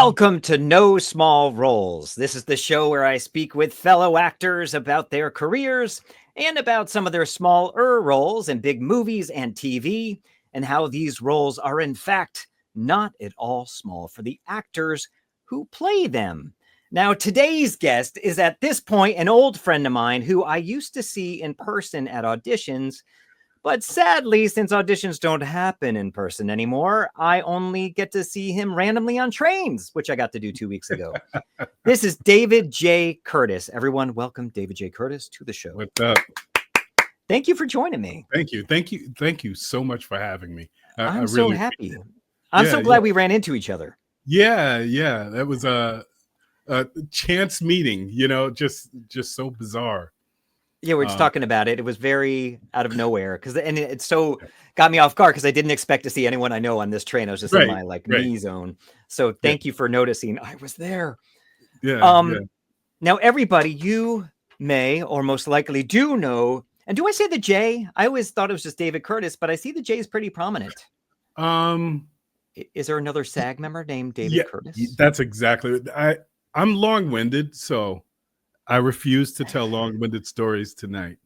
Welcome to No Small Roles. This is the show where I speak with fellow actors about their careers and about some of their smaller roles in big movies and TV, and how these roles are in fact not at all small for the actors who play them. Now, today's guest is at this point an old friend of mine who I used to see in person at auditions. But sadly, since auditions don't happen in person anymore, I only get to see him randomly on trains, which I got to do 2 weeks ago. This is David J. Curtis. Everyone, welcome David J. Curtis to the show. What's up? Thank you for joining me. Thank you so much for having me. I'm so happy. I'm so glad we ran into each other. Yeah. That was a chance meeting, just so bizarre. Yeah, we're just talking about it. It was very out of nowhere and it so got me off guard because I didn't expect to see anyone I know on this train. I was just in my me zone. So thank you for noticing I was there. Yeah. Now, everybody, you may or most likely do know. And do I say the J? I always thought it was just David Curtis, but I see the J is pretty prominent. Is there another SAG member named David Curtis? That's exactly. I'm long-winded, so I refuse to tell long-winded stories tonight.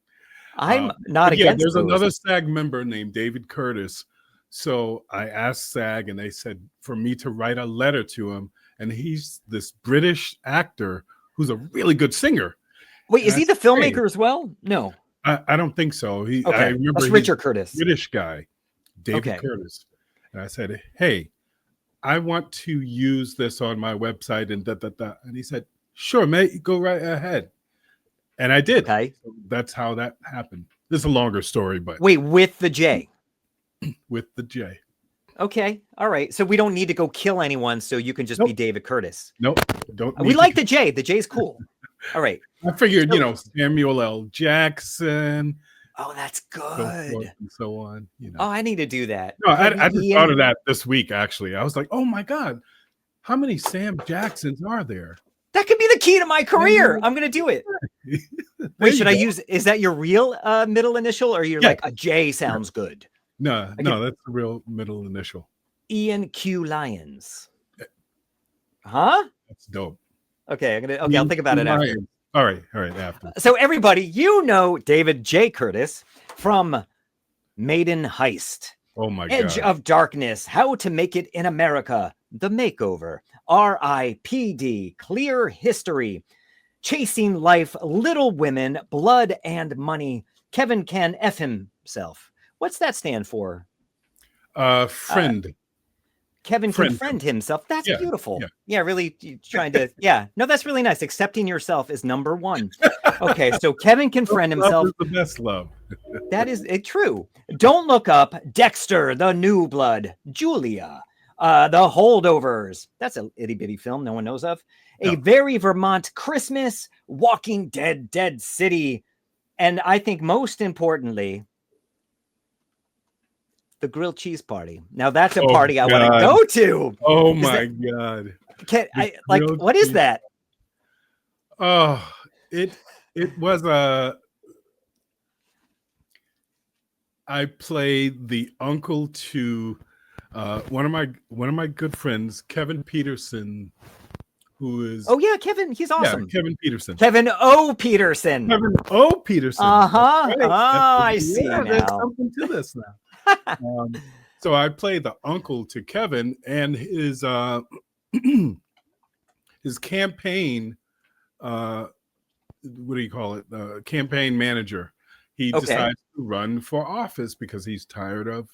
I'm not against there's those. another SAG member named David Curtis. So I asked SAG, and they said for me to write a letter to him. And he's this British actor who's a really good singer. Wait, is he the filmmaker as well? No. I don't think so. I remember that's Richard Curtis. British guy, David Curtis. And I said, hey, I want to use this on my website and And he said, sure, mate, go right ahead. And I did. Okay. So that's how that happened. This is a longer story, but wait, with the J. With the J. Okay. All right. So we don't need to go kill anyone, so you can just be David Curtis. Nope. Don't. We like the J. The J's cool. All right. I figured, Samuel L. Jackson. Oh, that's good. So forth and so on. Oh, I need to do that. No, I just thought of that this week, actually. I was like, oh my God, how many Sam Jacksons are there? That could be the key to my career. I'm going to do it. Wait, should I use, is that your real middle initial, or you're like a J sounds good? No, that's the real middle initial. Ian Q. Lyons. Huh? That's dope. Okay, I'll think about it after. All right, after. So everybody, David J. Curtis from Maiden Heist. Oh my God. Edge of Darkness, How to Make It in America, The Makeover, R.I.P.D., Clear History, Chasing Life, Little Women, Blood and Money, Kevin Can F Himself. What's that stand for? Friend. Kevin can friend himself. That's beautiful. Yeah, really trying to. No, that's really nice. Accepting yourself is number one. Okay, so Kevin can friend himself. Love is the best love. That is true. Don't Look Up, Dexter, The New Blood, Julia, The Holdovers. That's an itty bitty film no one knows of. A Very Vermont Christmas, Walking Dead, Dead City, and I think most importantly, the grilled cheese party. Now that's a party I want to go to. Oh my God. What is that? Oh, it was I played the uncle to one of my good friends, Kevin Peterson, who is Kevin, he's awesome. Yeah, Kevin Peterson. Kevin O. Peterson. Kevin O. Peterson. Right. Oh, I see now. There's something to this now. So I played the uncle to Kevin, and his his campaign, what do you call it? Campaign manager. He decides to run for office because he's tired of,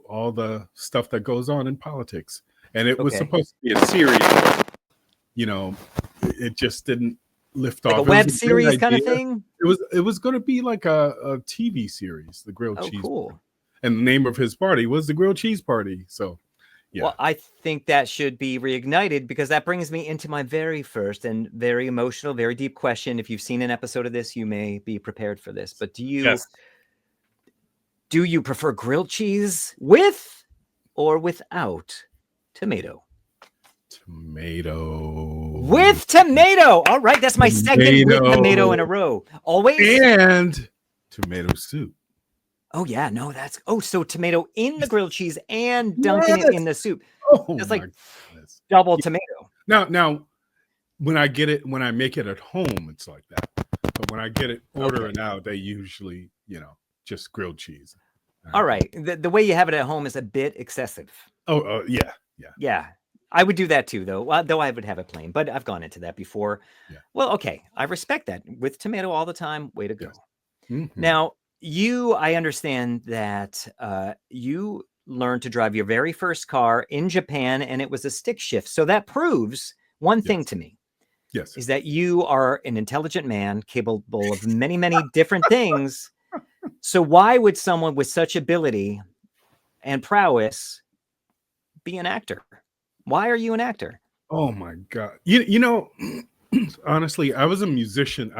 all the stuff that goes on in politics. And it was supposed to be a series. It just didn't lift off. Like a web series kind of thing? It was going to be like a TV series, the Grilled Cheese. Cool. And the name of his party was the Grilled Cheese Party. So, yeah. Well, I think that should be reignited, because that brings me into my very first and very emotional, very deep question. If you've seen an episode of this, you may be prepared for this. But do you prefer grilled cheese with or without tomato? Tomato. With tomato. All right. That's my second with tomato in a row. Always. And tomato soup. Oh, yeah. No, so tomato in the grilled cheese and dunking it in the soup. Oh, it's my like goodness. double tomato. Now, when I make it at home, it's like that. But when I get it ordering out, they usually, just grilled cheese. All right. The way you have it at home is a bit excessive. Yeah. Yeah. I would do that too, though. Though I would have it plain, but I've gone into that before. Yeah. Well, okay. I respect that. With tomato all the time, way to go. Yes. Mm-hmm. Now, I understand that you learned to drive your very first car in Japan, and it was a stick shift. So that proves one thing to me. Yes. Is that you are an intelligent man capable of many, many different things. So why would someone with such ability and prowess be an actor? Why are you an actor? Oh my God. Honestly, I was a musician.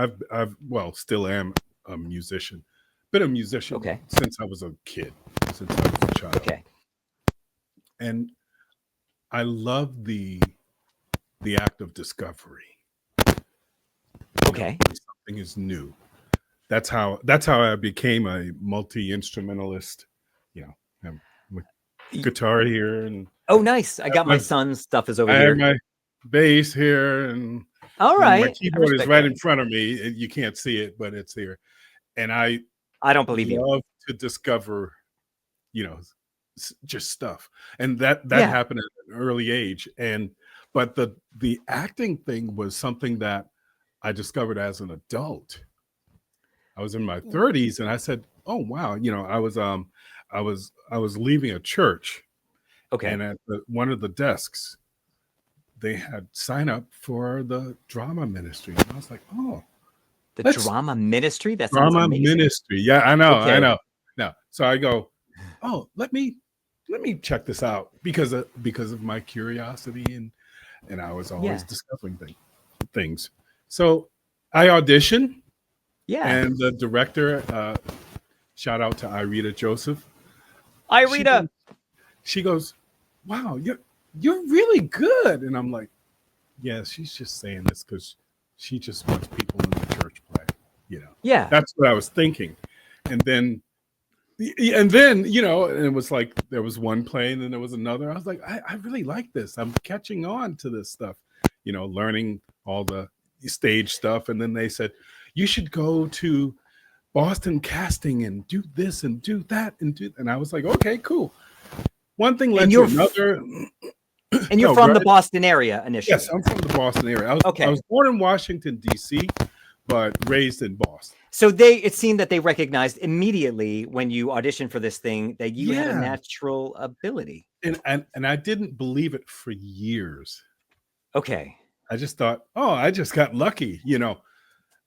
Still am a musician. Been a musician since I was a kid, since I was a child. Okay. And I love the act of discovery. Okay. Something is new. That's how I became a multi-instrumentalist. I'm with guitar here and nice. I got my son's stuff is over here. I have my bass here and all right. My keyboard is right in front of me. You can't see it, but it's here. And I don't believe you. Love to discover, just stuff. And that happened at an early age. But the acting thing was something that I discovered as an adult. I was in my 30s and I said, oh, wow. I was leaving a church. Okay. And at one of the desks, they had sign up for the drama ministry. And I was like, oh. The drama ministry? That sounds drama amazing. Ministry. Yeah, I know. Okay. I know. No. So I go, oh, let me check this out because of my curiosity and I was always discovering things. So I auditioned. Yeah. And the director, shout out to Irita Joseph. Irita. She goes, wow, you're really good. And I'm like, yeah, she's just saying this because she just wants people in the church play, Yeah. That's what I was thinking. And then, and it was like there was one play and then there was another. I was like, I really like this. I'm catching on to this stuff, learning all the stage stuff. And then they said, you should go to Boston casting and do this and do that and I was like, okay, cool. One thing led to another. And you're from the Boston area initially? Yes, I'm from the Boston area. I was born in Washington, D.C., but raised in Boston. So it seemed that they recognized immediately when you auditioned for this thing that you had a natural ability. And I didn't believe it for years. Okay. I just thought, oh, I just got lucky,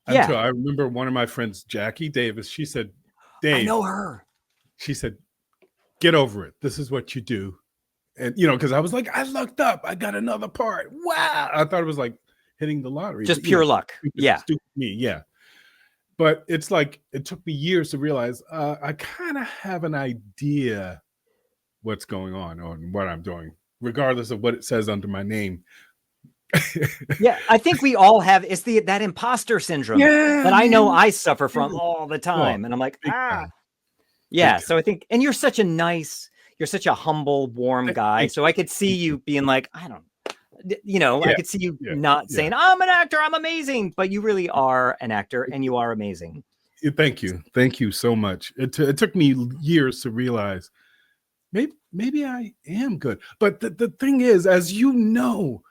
Until I remember one of my friends, Jackie Davis, she said, Dave. I know her. She said, get over it. This is what you do. And, because I was like, I looked up. I got another part. Wow. I thought it was like hitting the lottery. Just pure luck. Yeah. Stupid me. Yeah. But it's like, it took me years to realize I kind of have an idea what's going on or what I'm doing, regardless of what it says under my name. Yeah, I think we all have. It's that imposter syndrome that I know I suffer from all the time. And I'm like, Yeah. So I think, and you're such a humble, warm guy. So I could see you being like, I could see you not saying, I'm an actor, I'm amazing, but you really are an actor and you are amazing. Thank you. Thank you so much. It took me years to realize maybe I am good. But the thing is, as you know,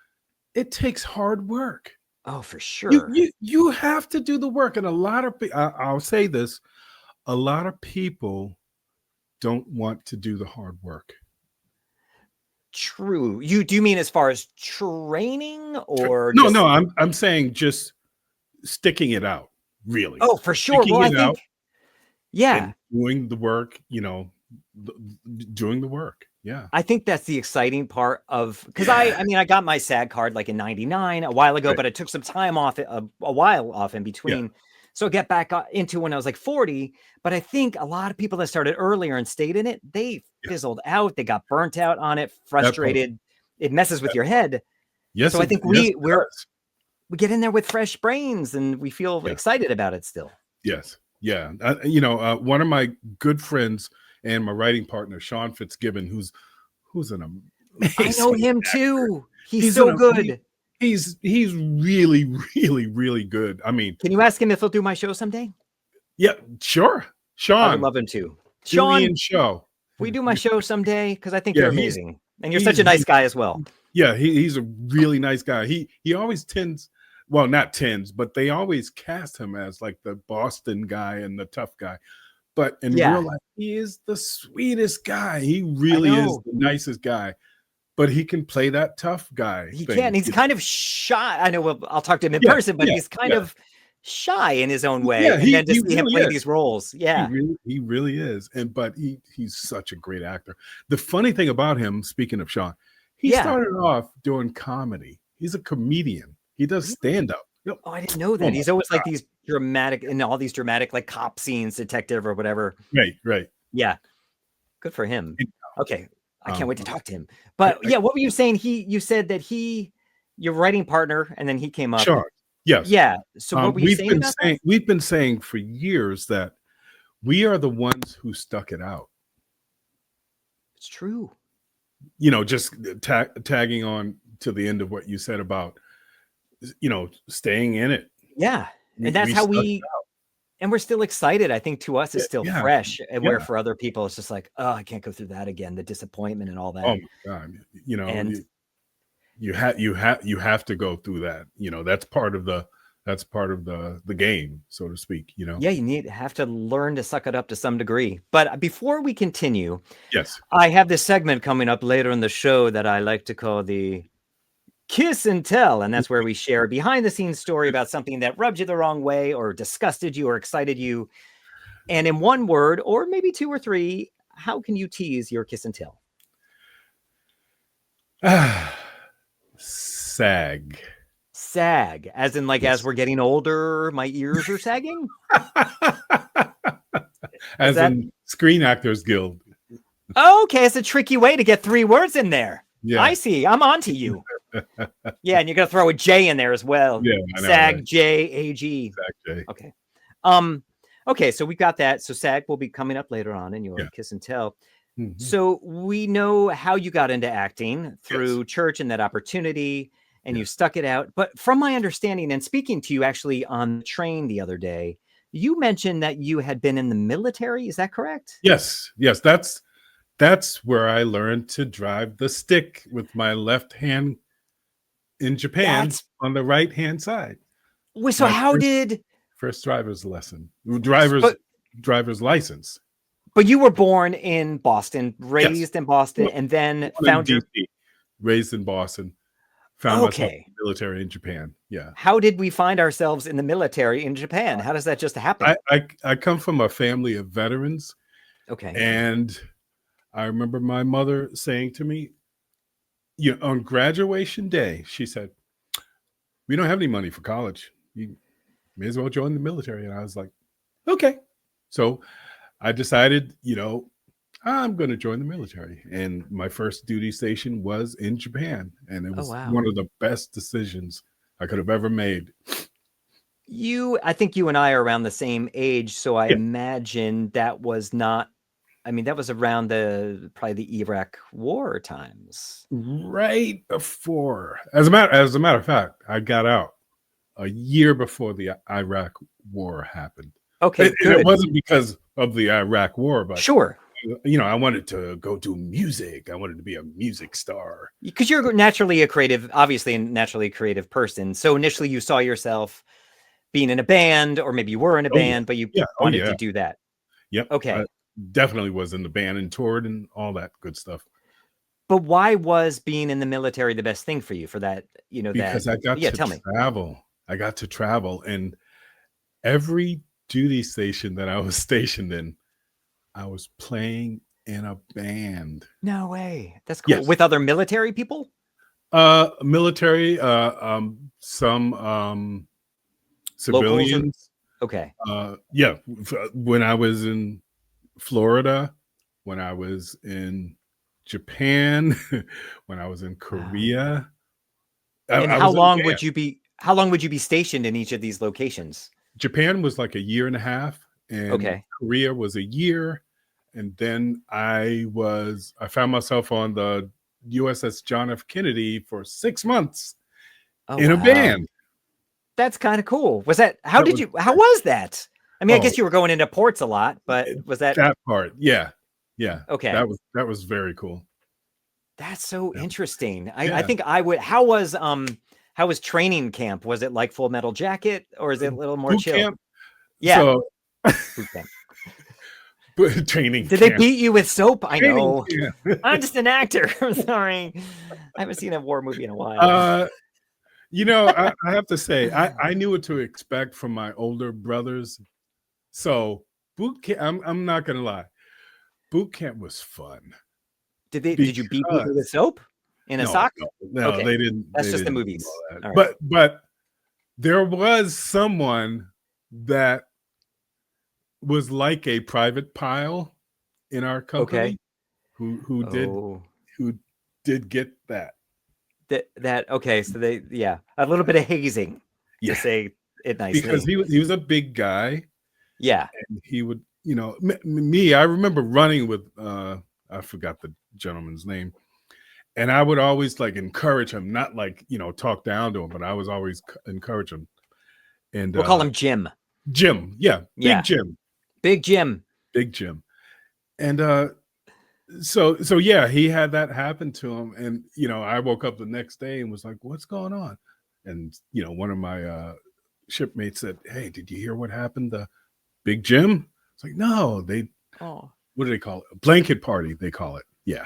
it takes hard work. Oh, for sure. You have to do the work. And a lot of people, I'll say this, a lot of people don't want to do the hard work. True. Do you mean as far as training or no, I'm saying just sticking it out, really. Oh, for sure. Sticking I think doing the work, doing the work. Yeah. I think that's the exciting part of, because I got my SAG card like in 99 a while ago, but I took some time off, a while off in between. Yeah. So get back into when I was like 40. But I think a lot of people that started earlier and stayed in it, they fizzled out. They got burnt out on it, frustrated. It messes with your head. Yes. So I think we get in there with fresh brains and we feel excited about it still. Yes. Yeah. One of my good friends and my writing partner, Sean Fitzgibbon, who's an amazing I know him actor. too. He's so good. He's really, really, really good. I mean, can you ask him if he'll do my show someday? Yeah, sure. Sean, I would love him to. Do Sean, Ian's show. will you do my show someday? Because I think Yeah, you're amazing, and you're such a nice guy as well. Yeah, he's a really nice guy. He always tends, well, not tends, but they always cast him as like the Boston guy and the tough guy. But in real life, he is the sweetest guy. He really is the nicest guy. But he can play that tough guy. He can. He's kind of shy. I know. I'll talk to him in person, but he's kind of shy in his own way. And then to see him play these roles, he really is. But he's such a great actor. The funny thing about him, speaking of Sean, he started off doing comedy. He's a comedian. He does stand up. Oh, I didn't know that. He's always like these dramatic, in all these dramatic like cop scenes, detective or whatever. Right. Yeah. Good for him. Okay. I can't wait to talk to him. But yeah, what were you saying? You said that your writing partner, and then he came up. Sure. Yes. Yeah. So what were you saying about that? We've been saying for years that we are the ones who stuck it out. It's true. You know, just tagging on to the end of what you said about, you know, staying in it. Yeah. And that's how and we're still excited. I think to us it's still fresh. And where for other people, it's just like, oh, I can't go through that again. The disappointment and all that. Oh my God. You know, and you have to go through that. You know, that's part of the game, so to speak, you know. Yeah, you have to learn to suck it up to some degree. But before we continue, yes, I have this segment coming up later in the show that I like to call the Kiss and Tell, and that's where we share a behind-the-scenes story about something that rubbed you the wrong way or disgusted you or excited you. And in one word, or maybe two or three, how can you tease your kiss and tell? Sag. Sag, as in like as we're getting older, my ears are sagging? As in Screen Actors Guild. Okay, it's a tricky way to get three words in there. Yeah. I see. I'm on to you. Yeah, and you're gonna throw a J in there as well. Yeah, I know, SAG, right? J-A-G. SAG J. Okay. Okay, so we've got that. So SAG will be coming up later on in your kiss and tell. Mm-hmm. So we know how you got into acting through church and that opportunity, and you stuck it out. But from my understanding, and speaking to you actually on the train the other day, you mentioned that you had been in the military. Is that correct? Yes. That's where I learned to drive the stick with my left hand in Japan on the right hand side. Wait, so first driver's lesson, driver's license. But you were born in Boston, raised in Boston, and then found raised in Boston, found myself in the military in Japan. Yeah. How did we find ourselves in the military in Japan? How does that just happen? I come from a family of veterans. Okay. And I remember my mother saying to me, on graduation day, she said, "We don't have any money for college. You may as well join the military." And I was like, okay. So I decided, I'm going to join the military. And my first duty station was in Japan. And it was one of the best decisions I could have ever made. I think you and I are around the same age. So I imagine that was not, that was around probably the Iraq war times. Right before. As a matter of fact, I got out a year before the Iraq war happened. Okay, it wasn't because of the Iraq war, but sure. I wanted to go do music. I wanted to be a music star. Because you're naturally a creative person. So initially you saw yourself being in a band, or maybe you were in a band, but you wanted to do that. Yep. Okay. Definitely was in the band and toured and all that good stuff. But why was being in the military the best thing for you for that? Because I got to travel. I got to travel, and every duty station that I was stationed in, I was playing in a band. No way. That's cool. Yes. With other military people? Military, some civilians. Okay. When I was in Florida, when I was in Japan, when I was in Korea. And how long would you be stationed in each of these locations? Japan was like a year and a half, and Korea was a year. And then I found myself on the USS John F. Kennedy for 6 months Oh, in a band. That's kind of cool. Was that, how was that? I mean, I guess you were going into ports a lot, but was that part? Yeah. Yeah. Okay. That was very cool. That's so interesting. I think I would, how was training camp? Was it like Full Metal Jacket, or is it a little more boot chill? Camp? Yeah. So, boot camp. Training Did camp. they beat you with soap? I Training know. camp. I'm just an actor. I'm sorry. I haven't seen a war movie in a while. You know, I have to say, I knew what to expect from my older brothers. So boot camp, I'm not gonna lie, boot camp was fun. Did you beat people with soap in a sock? No, okay. They didn't. That's just the didn't movies. Right. But there was someone that was like a private pile in our company who did get that. Okay, so they a little bit of hazing, to say it nicely, because he was a big guy. Yeah, and he would, you know, me. I remember running with I forgot the gentleman's name, and I would always like encourage him, not like, you know, talk down to him, but I was always encourage him. And we'll call him Jim. Jim, Big Jim, Big Jim, Big Jim, and so yeah, he had that happen to him, and you know, I woke up the next day and was like, "What's going on?" And you know, one of my shipmates said, "Hey, did you hear what happened to Big Jim?" It's like, "No, they what do they call it? A blanket party, they call it." Yeah.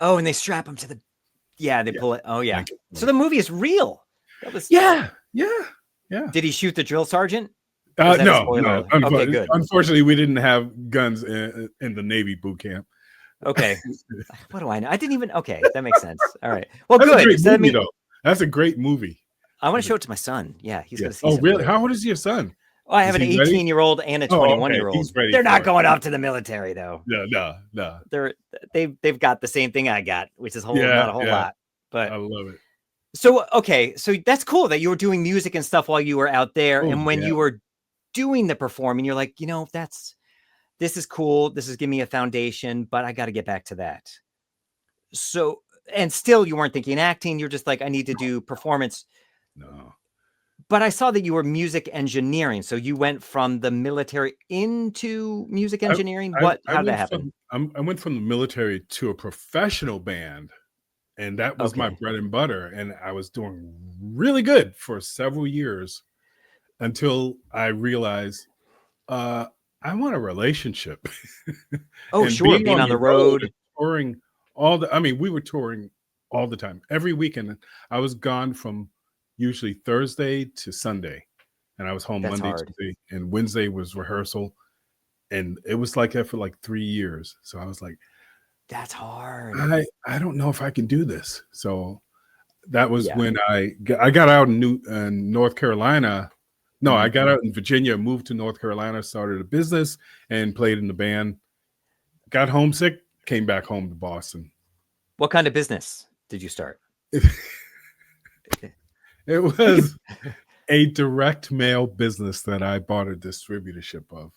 Oh, and they strap him to the they pull it. Oh yeah. So the movie is real. That was yeah. Did he shoot the drill sergeant? No. Okay, good. Unfortunately, we didn't have guns in the Navy boot camp. Okay. What do I know? I didn't even. Okay, that makes sense. All right. Well, that's good. A great movie, though. That's a great movie. I want to show it to my son. Yeah, he's going to see. Oh, really? How old is your son? Oh, I have an 18-year-old and a 21-year-old. They're not going off to the military, though. No. They've got the same thing I got, which is not a whole lot. But I love it. So so that's cool that you were doing music and stuff while you were out there, and when you were doing the performing, you're like, you know, this is cool. This is giving me a foundation, but I got to get back to that. So, and still, you weren't thinking acting. You're just like, I need to do performance. No. But I saw that you were music engineering. So you went from the military into music engineering. How did that happen? I went from the military to a professional band, and that was my bread and butter. And I was doing really good for several years until I realized I want a relationship. Oh, sure. Being on the road. Touring we were touring all the time. Every weekend. I was gone from usually Thursday to Sunday, and I was home Monday, Tuesday, and Wednesday was rehearsal, and it was like that for like 3 years. So I was like, that's hard. I don't know if I can do this. So that was when I got out in North Carolina. No, I got out in Virginia, moved to North Carolina, started a business, and played in the band. Got homesick, came back home to Boston. What kind of business did you start? It was a direct mail business that I bought a distributorship of.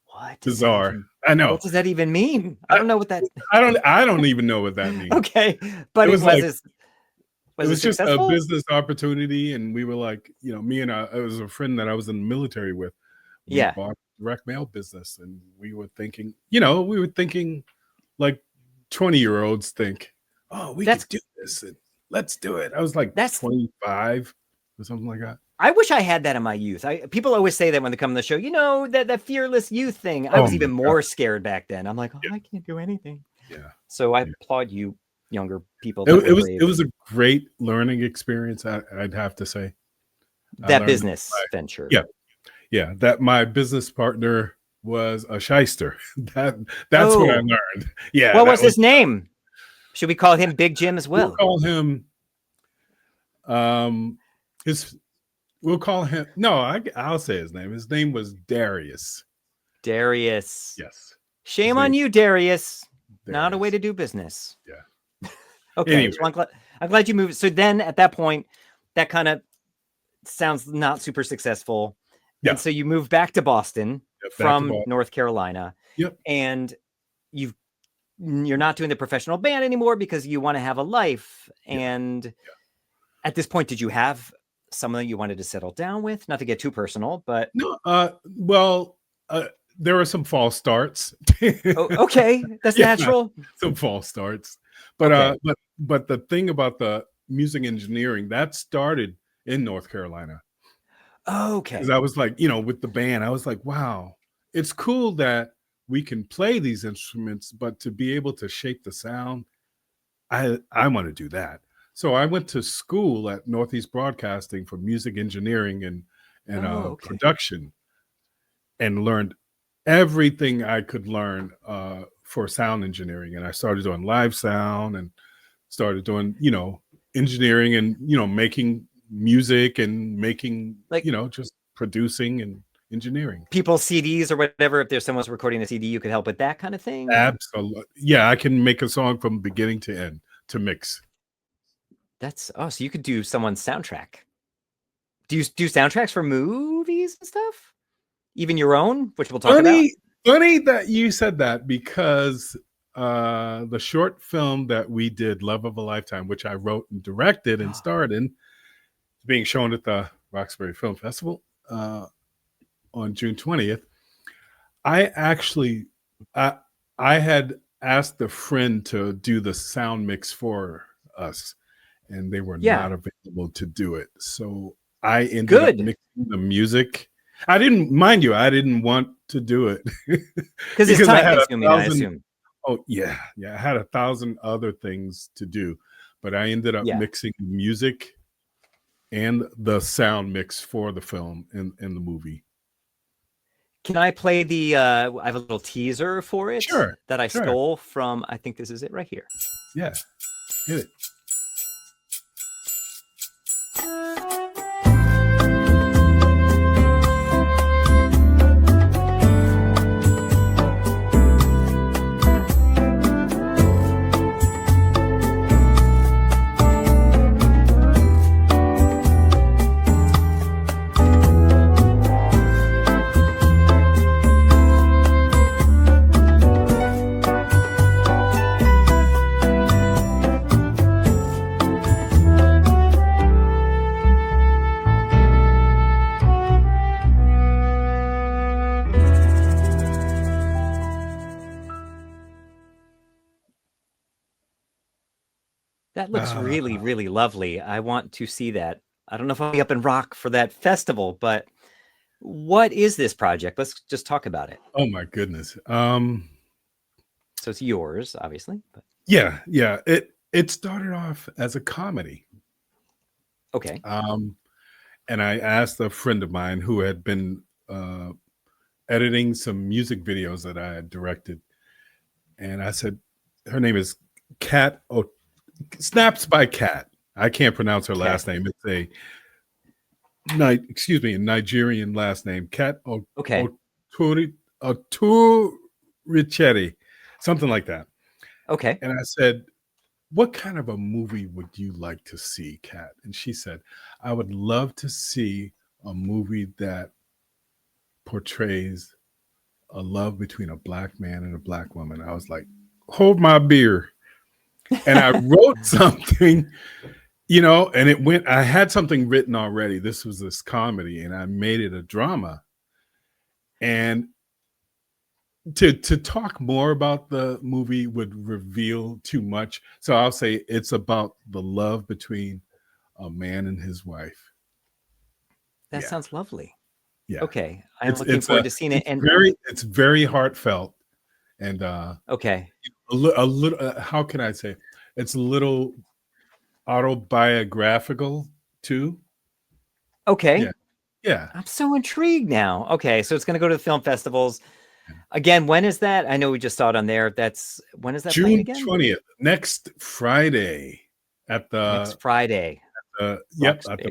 What? Bizarre. I know. What does that even mean? I don't know what that. I don't even know what that means. Okay, but it was just a business opportunity, and we were like, you know, me and it was a friend that I was in the military with. We bought a direct mail business, and we were thinking like 20-year-olds think, oh, we could do this. And let's do it. I was like 25 or something like that. I wish I had that in my youth. People always say that when they come to the show, you know, that fearless youth thing. I was even more scared back then. I'm like, I can't do anything. Yeah. So I applaud you, younger people. It was a great learning experience. I'd have to say. That business venture. Yeah. That my business partner was a shyster. That's what I learned. Yeah. What was his name? Should we call him Big Jim as well? We'll call him. We'll call him. No, I'll say his name. His name was Darius. Darius. Yes. Shame on you, Darius. Not a way to do business. Yeah. Okay. Anyway. So I'm glad you moved. So then at that point, that kind of sounds not super successful. Yeah. And so you moved back to Boston from North Carolina. Yep. And you're not doing the professional band anymore because you want to have a life. And at this point, did you have someone that you wanted to settle down with? Not to get too personal, but no. There were some false starts. Okay, that's natural. Some false starts, but the thing about the music engineering that started in North Carolina. Okay, because I was like, with the band, I was like, wow, it's cool that we can play these instruments, but to be able to shape the sound, I want to do that. So I went to school at Northeast Broadcasting for music engineering and production, and learned everything I could learn for sound engineering. And I started doing live sound and started doing, engineering and, making music and making, just producing and engineering. People's CDs or whatever. If there's someone's recording a CD, you could help with that kind of thing. Absolutely. Yeah, I can make a song from beginning to end to mix. So you could do someone's soundtrack. Do you do soundtracks for movies and stuff? Even your own, which we'll talk about. Funny that you said that, because the short film that we did, Love of a Lifetime, which I wrote and directed and starred in, being shown at the Roxbury Film Festival on June 20th. I actually, I had asked a friend to do the sound mix for us, and they were not available to do it. So I ended up mixing the music. I didn't want to do it because it's time consuming, I assume. Oh yeah. I had 1,000 other things to do, but I ended up mixing music and the sound mix for the film in the movie. Can I play the I have a little teaser for it that I stole from, I think this is it right here. Yeah, hit it. That looks really, really lovely. I want to see that. I don't know if I'll be up in rock for that festival, but what is this project? Let's just talk about it. Oh my goodness. So it's yours, obviously. But... Yeah. It started off as a comedy. Okay. And I asked a friend of mine who had been editing some music videos that I had directed, and I said, her name is Kat Snaps by Kat. I can't pronounce her last name. It's a Nigerian last name. Kat Oturichetti, something like that. Okay. And I said, what kind of a movie would you like to see, Kat? And she said, I would love to see a movie that portrays a love between a black man and a black woman. I was like, hold my beer. And I wrote something, and it went, I had something written already. This was this comedy, and I made it a drama. And to talk more about the movie would reveal too much. So I'll say it's about the love between a man and his wife. That sounds lovely. Yeah. Okay. I'm looking forward to seeing it. And it's very heartfelt. And okay. A little, how can I say? It's a little autobiographical too. Okay. Yeah. I'm so intrigued now. Okay, so it's going to go to the film festivals. Again, when is that? I know we just saw it on there. When is that? June 20th, next Friday at the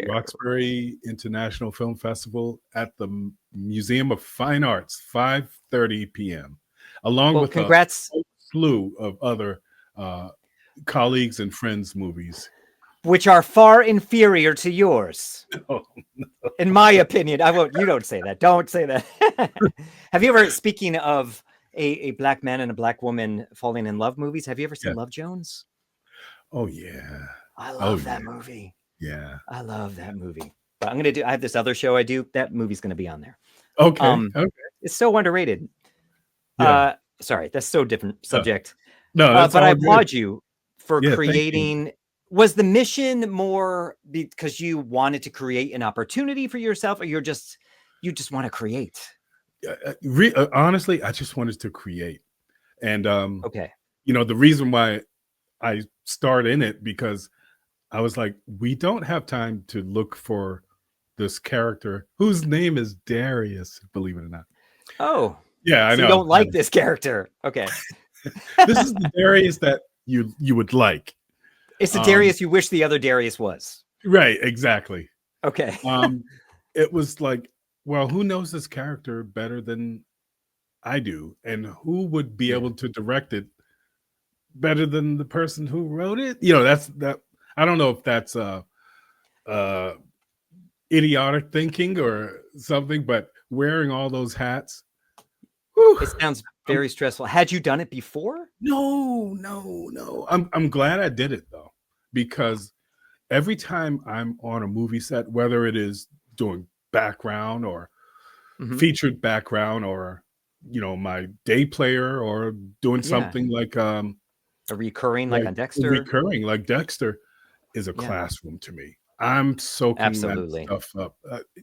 Roxbury International Film Festival at the Museum of Fine Arts, 5:30 p.m. Along with congrats. A whole slew of other colleagues and friends movies, which are far inferior to yours. No. In my opinion. You don't say that. Don't say that. Have you ever, speaking of a black man and a black woman falling in love movies. Have you ever seen Yeah. Love Jones? Oh yeah. I Oh love that yeah. movie. Yeah. I love that movie. But I have this other show I do. That movie's gonna be on there. Okay. Okay. It's so underrated. Yeah. Sorry, that's so different subject. No, that's But I all good. applaud you for Yeah, thank you. creating. Was the mission more because you wanted to create an opportunity for yourself, or you just want to create? Honestly, I just wanted to create. And Okay. you know, the reason why I start in it, because I was like, we don't have time to look for this character whose name is Darius, believe it or not. Oh, Yeah, I so you know. don't like this character? Okay. This is the Darius that you would like. It's the Darius you wish the other Darius was. Right, exactly. Okay. It was like, well, who knows this character better than I do, and who would be able to direct it better than the person who wrote it? You know, that's that. I don't know if that's idiotic thinking or something, but wearing all those hats. Whew, it sounds very stressful. Had you done it before? No. I'm glad I did it though, because every time I'm on a movie set, whether it is doing background or featured background, or you know, my day player, or doing something like a recurring, like on Dexter. Recurring like Dexter is a classroom to me. I'm soaking that stuff up.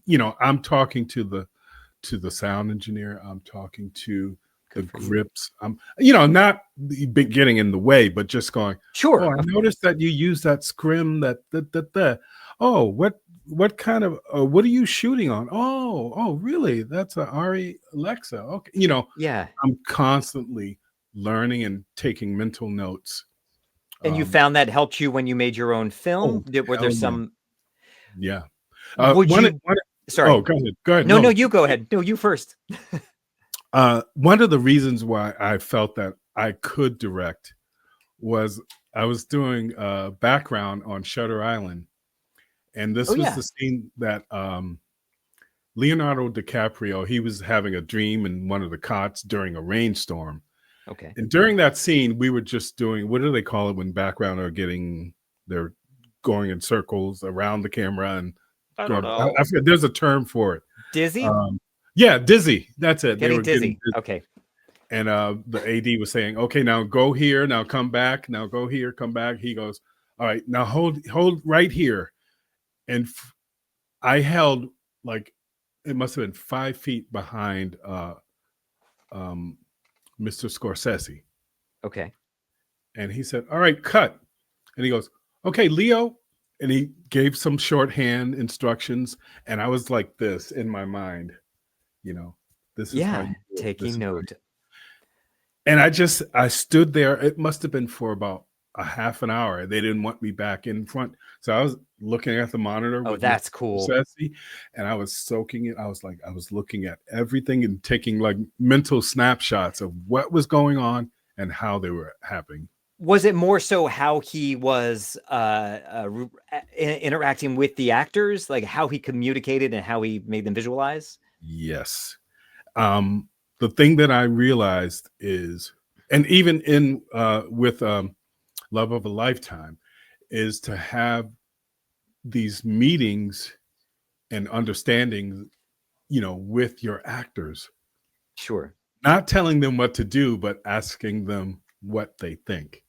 You know, I'm talking to the sound engineer. I'm talking to the grips. I'm, you know, not getting in the way, but just going, sure. Oh, I noticed that you use that scrim that. Oh, what kind of what are you shooting on? Oh, really? That's a Ari Alexa. Okay, you know, I'm constantly learning and taking mental notes. And you found that helped you when you made your own film? Were there some? Yeah. Would you? Sorry. Oh, go ahead. No, you go ahead. No, you first. One of the reasons why I felt that I could direct was I was doing background on Shutter Island, and this was the scene that Leonardo DiCaprio, he was having a dream in one of the cots during a rainstorm. Okay. And during that scene, we were just doing, what do they call it when background are they're going in circles around the camera, and I don't know. I forget, there's a term for it. Dizzy? Yeah, dizzy. That's it. Getting dizzy. Okay. And the AD was saying, okay, now go here, now come back, now go here, come back. He goes, all right, now hold right here. And I held, like, it must have been 5 feet behind Mr. Scorsese. Okay. And he said, all right, cut. And he goes, okay, Leo. And he gave some shorthand instructions. And I was like this in my mind, you know, this is how you do it. Taking note. And I stood there. It must have been for about a half an hour. They didn't want me back in front. So I was looking at the monitor. Oh, that's cool. Scorsese, and I was soaking it. I was looking at everything and taking like mental snapshots of what was going on and how they were happening. Was it more so how he was interacting with the actors, like how he communicated and how he made them visualize? Yes. The thing that I realized is, and even in with Love of a Lifetime, is to have these meetings and understanding, you know, with your actors. Sure. Not telling them what to do, but asking them what they think.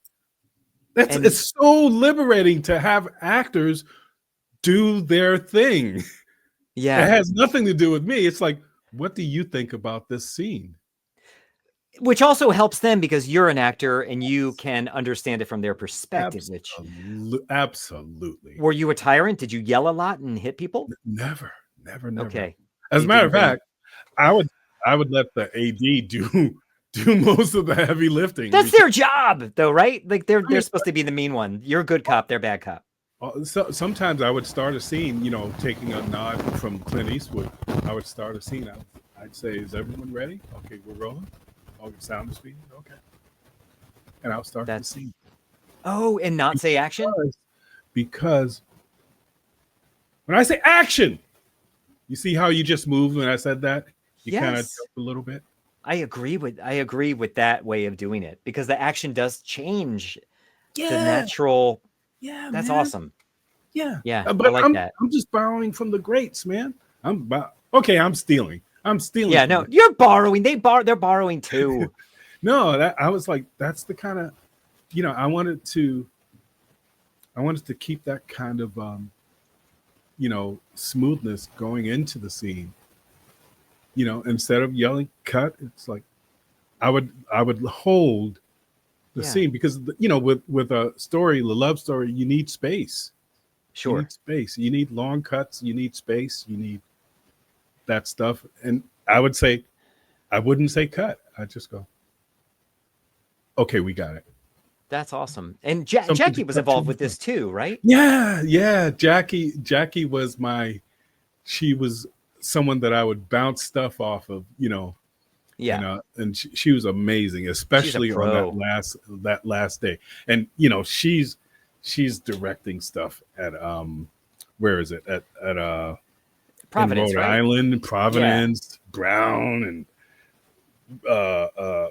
It's so liberating to have actors do their thing. Yeah. It has nothing to do with me. It's like, what do you think about this scene? Which also helps them because you're an actor and you can understand it from their perspective. Absolutely. Were you a tyrant? Did you yell a lot and hit people? Never. Okay. As a matter of fact, I would let the AD do most of the heavy lifting. That's their job, though, right? Like they're supposed to be the mean one. You're a good cop, they're bad cop. So sometimes I would start a scene, you know, taking a nod from Clint Eastwood. I would start a scene. I'd say, "Is everyone ready? Okay, we're rolling. Oh, the sound is speeding. Okay," and I'll start the scene. Oh, and not say action? Because when I say action, you see how you just moved when I said that? You kind of jumped a little bit. I agree with that way of doing it, because the action does change the natural. Yeah, That's man. awesome. Yeah. Yeah, I But like that. I'm just borrowing from the greats, man. I'm stealing. I'm stealing. Yeah, no, you're borrowing. They're borrowing too. No, I was like, that's the kind of, I wanted to keep that kind of smoothness going into the scene. Instead of yelling cut, it's like I would hold the scene, because with a story, the love story, you need space. Sure. You need space. You need long cuts. You need space. You need that stuff. And I wouldn't say cut. I'd just go, okay, we got it. That's awesome. And Jackie was involved with this too, right? Yeah. Jackie was she was someone that I would bounce stuff off of, Yeah. And she was amazing, especially on that last day. And she's directing stuff at where is it, at Providence, in Rhode right? Island, Providence, Brown, and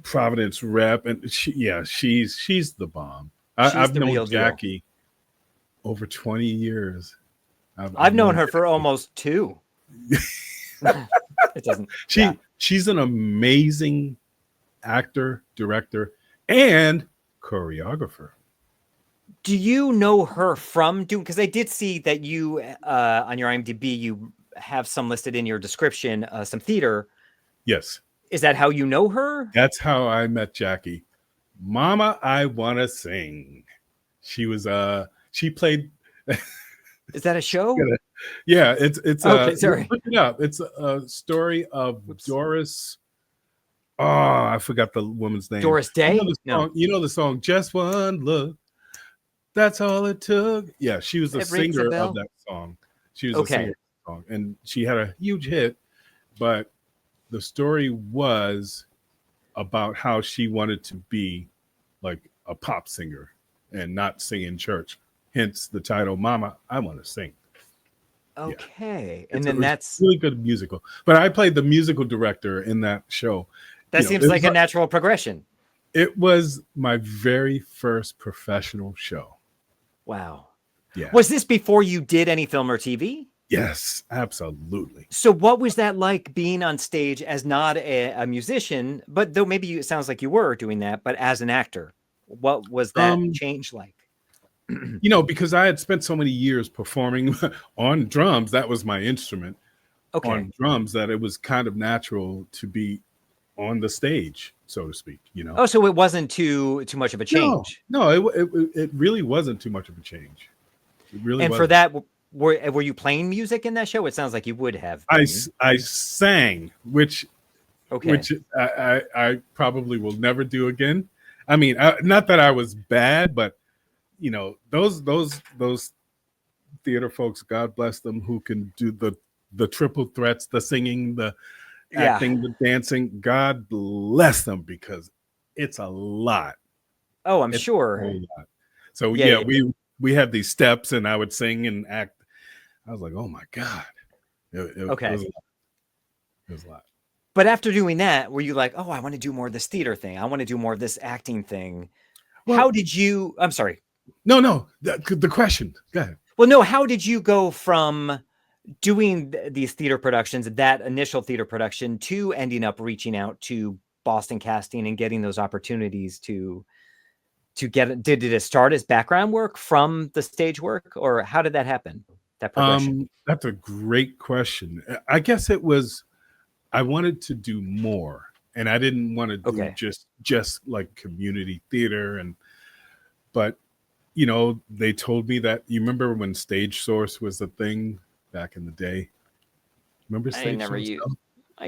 Providence Rep, and she's the bomb. I've known Jackie over 20 years. I've known her for almost 2. It doesn't. She's an amazing actor, director, and choreographer. Do you know her from doing? Because I did see that you on your IMDb, you have some listed in your description, some theater. Yes. Is that how you know her? That's how I met Jackie. Mama, I Wanna Sing. She played. Is that a show? Yeah, it's okay. Sorry, look it up. It's a story of Doris. Oh, I forgot the woman's name. Doris Day. You know the song "Just One Look." That's all it took. Yeah, she was the singer of that song. She was a singer of the song, and she had a huge hit. But the story was about how she wanted to be like a pop singer and not sing in church. Hence the title, Mama, I Want to Sing. Okay. Yeah. And then that's really good musical. But I played the musical director in that show. That seems like a natural progression. It was my very first professional show. Wow. Yeah. Was this before you did any film or TV? Yes, absolutely. So what was that like, being on stage as not a musician, but though maybe it sounds like you were doing that, but as an actor? What was that change like? Because I had spent so many years performing on drums, that was my instrument. Okay. On drums, that it was kind of natural to be on the stage, so to speak. Oh, so it wasn't too much of a change. No, it really wasn't too much of a change. It really. And for that, were you playing music in that show? It sounds like you would have. I sang, which I probably will never do again. I mean, not that I was bad, but those theater folks, God bless them, who can do the triple threats, the singing, the acting, the dancing. God bless them, because it's a lot. Oh, I'm sure. A lot. So we had these steps, and I would sing and act. I was like, oh my God. It was a lot. But after doing that, were you like, oh, I want to do more of this theater thing. I want to do more of this acting thing. Well, how did you, I'm sorry. No, the question. Go ahead. Well, no, how did you go from doing these theater productions, that initial theater production, to ending up reaching out to Boston Casting and getting those opportunities to get it? Did it start as background work from the stage work, or how did that happen? That progression? That's a great question. I guess it was, I wanted to do more, and I didn't want to do just like community theater, but they told me that, you remember when Stage Source was a thing back in the day? Remember Stage Source? I never used.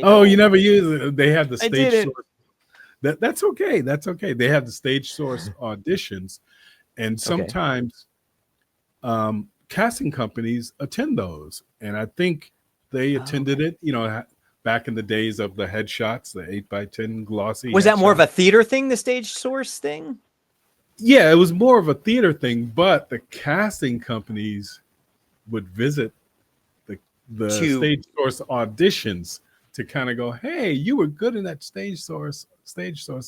Oh, you never used it. They had the Stage Source. That's okay. That's okay. They had the Stage Source auditions, and sometimes casting companies attend those, and I think they attended it. Back in the days of the headshots, the 8x10 glossy. Was that more of a theater thing, the Stage Source thing? Yeah, it was more of a theater thing, but the casting companies would visit the Stage Source auditions to kind of go, hey, you were good in that stage source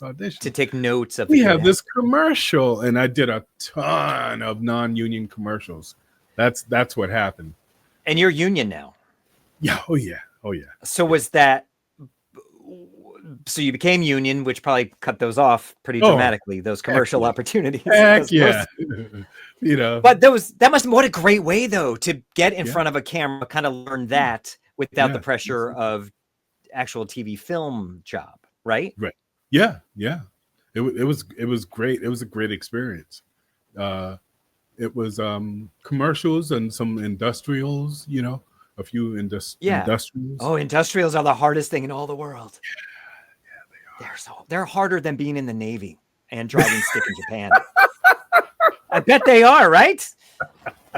audition. To take notes of we have this commercial, and I did a ton of non-union commercials. That's what happened. And you're union now. Yeah. Oh yeah. So was that? So you became union, which probably cut those off pretty dramatically. Those commercial opportunities. Heck yeah. You know. But what a great way though to get in front of a camera, kind of learn that without the pressure of actual TV film job, right? Right. Yeah. It was great. It was a great experience. It was commercials and some industrials, you know, a few industrials. Oh, industrials are the hardest thing in all the world. Yeah, they are. They're harder than being in the Navy and driving stick in Japan. I bet they are, right?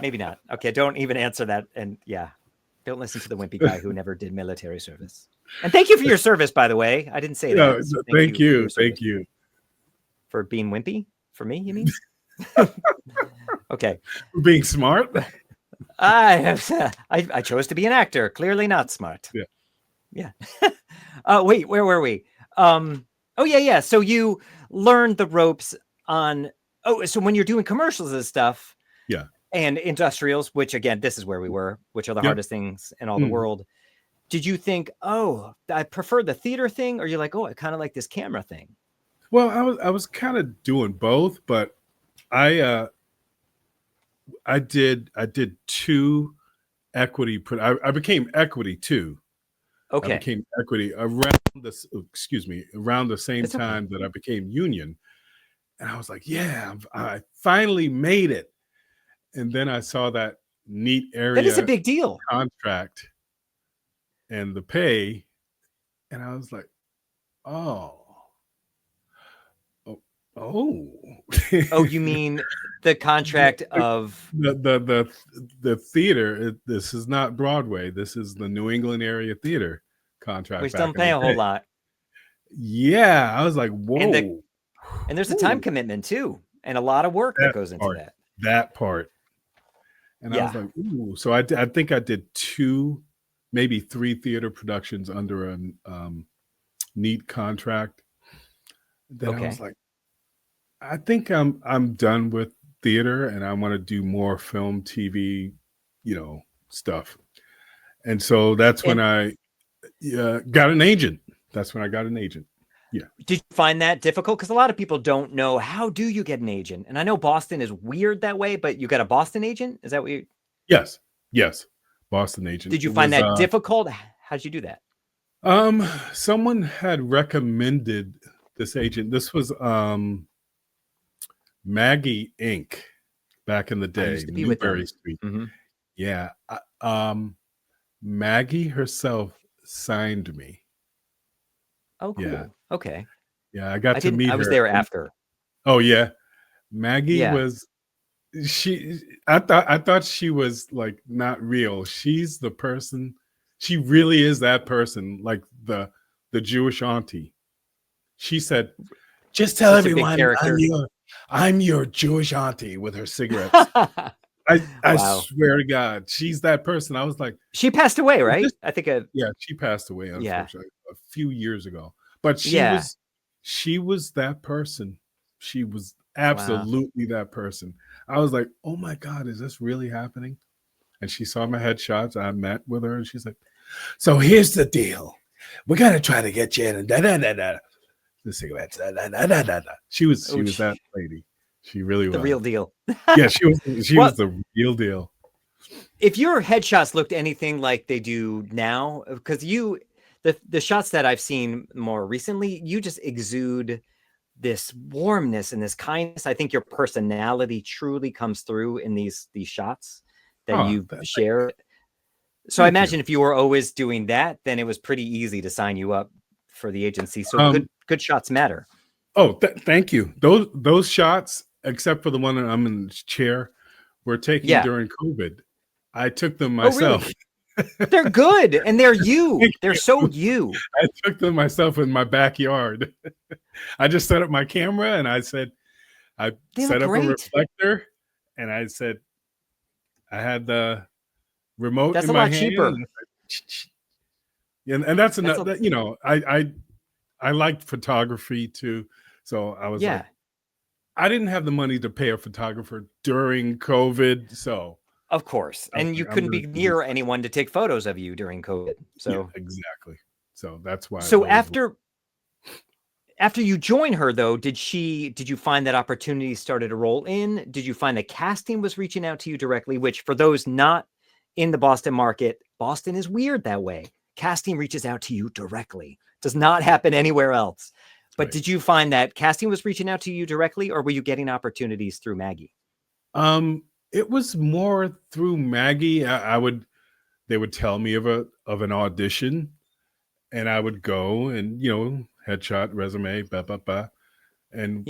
Maybe not. Okay, don't even answer that. And don't listen to the wimpy guy who never did military service. And thank you for your service, by the way. I didn't say that. No, thank you. Thank you. For being wimpy? For me, you mean? Okay. Being smart? I chose to be an actor. Clearly not smart. Yeah. Wait, where were we? Yeah. So you learned the ropes on. So when you're doing commercials and stuff. Yeah. And industrials, which again, this is where we were, which are the hardest things in all the world. Did you think, oh, I prefer the theater thing, or you're like, oh, I kind of like this camera thing? Well, I was kind of doing both, but I did 2 equity. I became equity too. Okay. I became equity around the same time that I became union, and I was like, yeah, I finally made it. And then I saw that neat area. That is a big deal. Contract and the pay, and I was like, oh. Oh, you mean the contract of the theater? This is not Broadway. This is the New England area theater contract. Which don't pay a whole lot. Yeah, I was like, whoa. And there's a time commitment too, and a lot of work that goes into that. That part. And I was like, ooh. So I think I did 2, maybe 3 theater productions under a neat contract. Then I was like, I think I'm done with theater, and I want to do more film, TV, stuff. And so that's when I got an agent. That's when I got an agent. Yeah. Did you find that difficult? Because a lot of people don't know, how do you get an agent? And I know Boston is weird that way, but you got a Boston agent? Is that what you? Yes. Boston agent. Did you find that difficult? How did you do that? Someone had recommended this agent. This was Maggie Inc. back in the day, Newberry Street. Mm-hmm. Yeah. Maggie herself signed me. Oh, cool. Yeah. Okay. Yeah, I got to meet her. I was there after. Oh yeah. Maggie was I thought she was like not real. She's the person. She really is that person, like the Jewish auntie. She said, just tell everyone I'm your Jewish auntie, with her cigarettes. I swear to God, she's that person. I was like, she passed away, right? I think. She passed away, unfortunately, a few years ago. But she was that person. She was absolutely that person. I was like, oh my God, is this really happening? And she saw my headshots. I met with her, and she's like, so here's the deal. We're gonna try to get you in. The cigarettes. She was that lady. She really was the real deal. Yeah, she was the real deal. If your headshots looked anything like they do now, because the shots that I've seen more recently, you just exude this warmness and this kindness. I think your personality truly comes through in these shots that you share. So I imagine if you were always doing that, then it was pretty easy to sign you up for the agency. So good shots matter. Oh, thank you. Those shots, except for the one that I'm in the chair, were taken during COVID. I took them myself. Oh, really? They're good, and they're you. They're so you. I took them myself in my backyard. I just set up my camera, and I said, I set up a reflector, and I said, I had the remote in my hand. That's a lot cheaper. And that's another, I liked photography too. So I was like, I didn't have the money to pay a photographer during COVID. So of course. And you couldn't be near anyone to take photos of you during COVID. So yeah, exactly. So that's why. So after you join her, though, did you find that opportunities started to roll in? Did you find that casting was reaching out to you directly? Which, for those not in the Boston market, Boston is weird that way. Casting reaches out to you directly. Does not happen anywhere else. But did you find that casting was reaching out to you directly, or were you getting opportunities through Maggie? It was more through Maggie. They would tell me of an audition, and I would go and, headshot, resume, and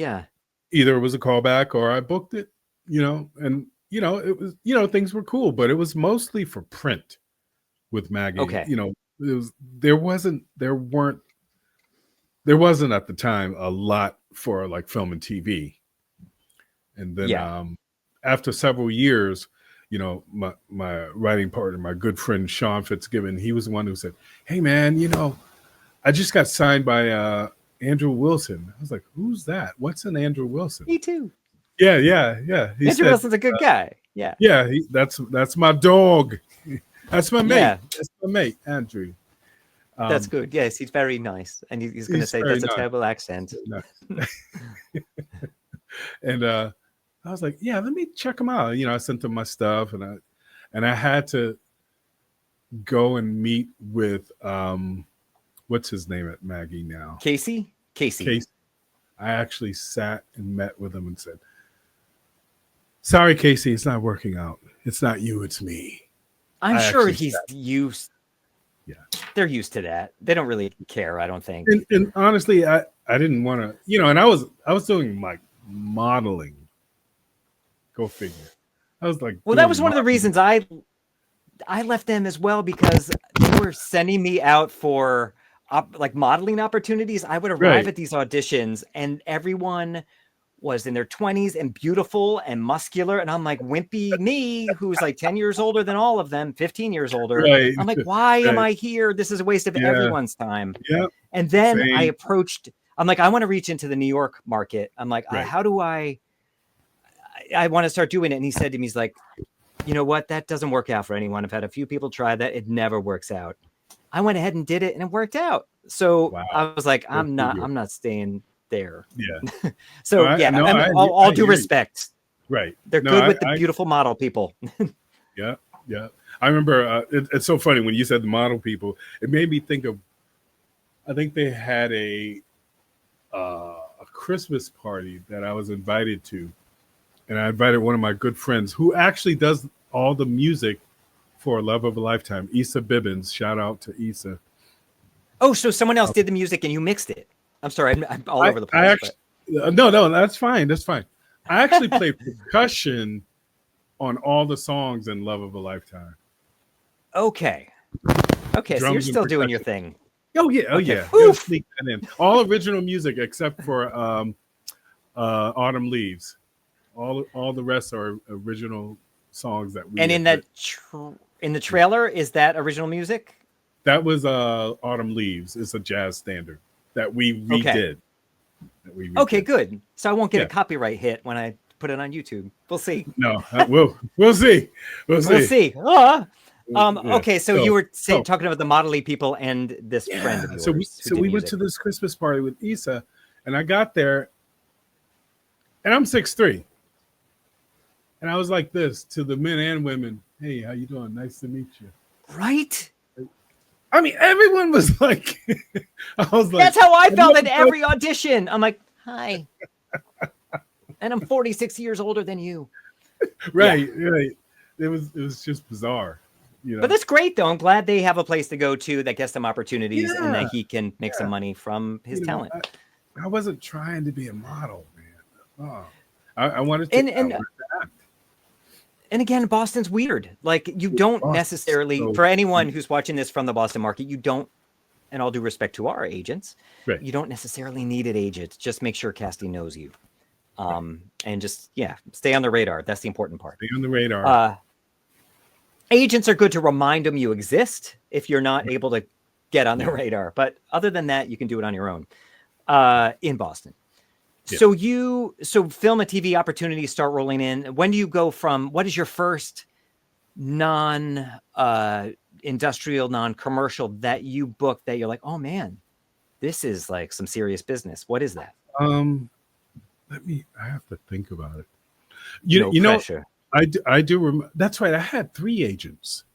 either it was a callback or I booked it, and it was, things were cool, but it was mostly for print with Maggie. Okay. There wasn't at the time a lot for like film and TV. And then after several years, my writing partner, my good friend Sean Fitzgibbon, he was the one who said, "Hey man, I just got signed by Andrew Wilson." I was like, "Who's that? What's an Andrew Wilson?" Me too. Yeah. Andrew Wilson's a good guy. Yeah. Yeah, that's my dog. That's my mate. Yeah. That's my mate, Andrew. That's good. Yes, he's very nice. And he's going to say that's a terrible accent. And I was like, yeah, let me check him out. I sent him my stuff, and I had to go and meet with what's his name at Maggie now? Casey. I actually sat and met with him and said, "Sorry, Casey, it's not working out. It's not you, it's me." I'm sure he's used. Yeah, they're used to that. They don't really care, I don't think. And honestly, I didn't want to, and I was doing like modeling. Go figure. I was like, well, that was one of the reasons I left them as well, because they were sending me out for like modeling opportunities. I would arrive at these auditions and everyone was in their 20s and beautiful and muscular. And I'm like, wimpy me, who's like 10 years older than all of them, 15 years older. Right. I'm like, why am I here? This is a waste of everyone's time. Yeah. And then I'm like, I want to reach into the New York market. I'm like, how do I want to start doing it. And he said to me, he's like, you know what? That doesn't work out for anyone. I've had a few people try that. It never works out. I went ahead and did it and it worked out. So I was like, I'm not staying there. Yeah. So all due respect. Right. They're good with the beautiful model people. Yeah. I remember it's so funny when you said the model people, it made me think of, I think they had a Christmas party that I was invited to. And I invited one of my good friends who actually does all the music for Love of a Lifetime, Issa Bibbins. Shout out to Issa. Oh, so someone else did the music and you mixed it. I'm sorry, I'm all over the place. No, that's fine. That's fine. I actually play percussion on all the songs in Love of a Lifetime. Okay, so you're still doing your thing. Oh yeah. You'll sneak that in. All original music except for Autumn Leaves. All the rest are original songs that we. And in that in the trailer, is that original music? That was Autumn Leaves. It's a jazz standard that we redid. Okay, good. So I won't get a copyright hit when I put it on YouTube. We'll see. No, we'll see. We'll see. Okay, so you were talking about the modelly people and this friend of yours. So we went to this Christmas party with Issa, and I got there, and I'm 6'3". And I was like this to the men and women. Hey, how you doing? Nice to meet you. Right? I mean, everyone was like, I was like, that's how I felt at every audition. I'm like, hi. And I'm 46 years older than you. Right. It was just bizarre. But that's great, though. I'm glad they have a place to go to that gets them opportunities and that he can make some money from his talent. I wasn't trying to be a model, man. Oh, I wanted to act. And again, Boston's weird. Like, you don't necessarily, for anyone who's watching this from the Boston market, you don't, and all due respect to our agents, you don't necessarily need an agent. Just make sure casting knows you. And just, stay on the radar. That's the important part. Stay on the radar. Agents are good to remind them you exist if you're not able to get on their radar. But other than that, you can do it on your own in Boston. Yeah. So film and TV opportunities start rolling in. When do you go from, what is your first non-industrial, non-commercial that you booked that you're like, oh man, this is like some serious business? What is that? I have to think about it. No pressure. I do remember. That's right. I had 3 agents.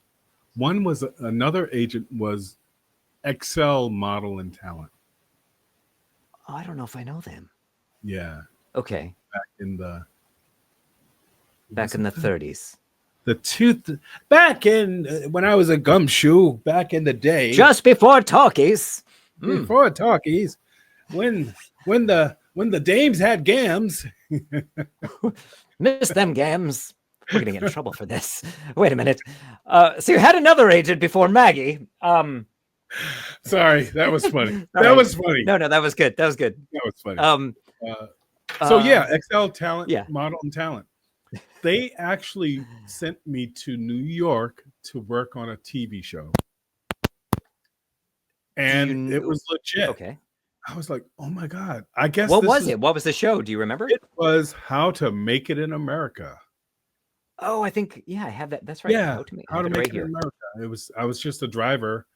One was another agent was Excel Model and Talent. Oh, I don't know if I know them. Yeah. Okay. Back in the 30s. Back in when I was a gumshoe back in the day. Just before talkies. Before talkies. When the dames had gams. Miss them gams. We're gonna get in trouble for this. Wait a minute. So you had another agent before Maggie. Sorry, that was funny. Was funny. No, that was good. That was funny. So Excel Talent, yeah. Model and Talent. They actually sent me to New York to work on a TV show. And it was legit. Okay. I was like, oh my God. I guess what was it? What was the show? Do you remember? It was How to Make It in America. Oh, I think, I have that. That's right. Yeah. How to Make It in America. I was just a driver,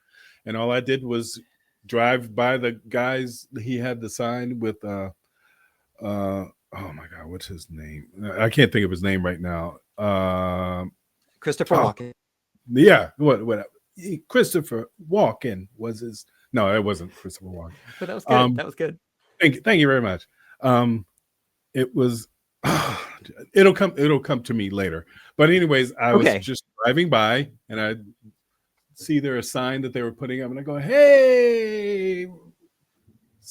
and all I did was drive by the guys. He had the sign with oh my God, what's his name? I can't think of his name right now. Christopher Walken. Yeah, what Christopher Walken was his. No, it wasn't Christopher Walken. But that was good. That was good. Thank you very much. It was. It'll come to me later. But anyways, I was just driving by, and I see there a sign that they were putting up, and I go, "Hey!"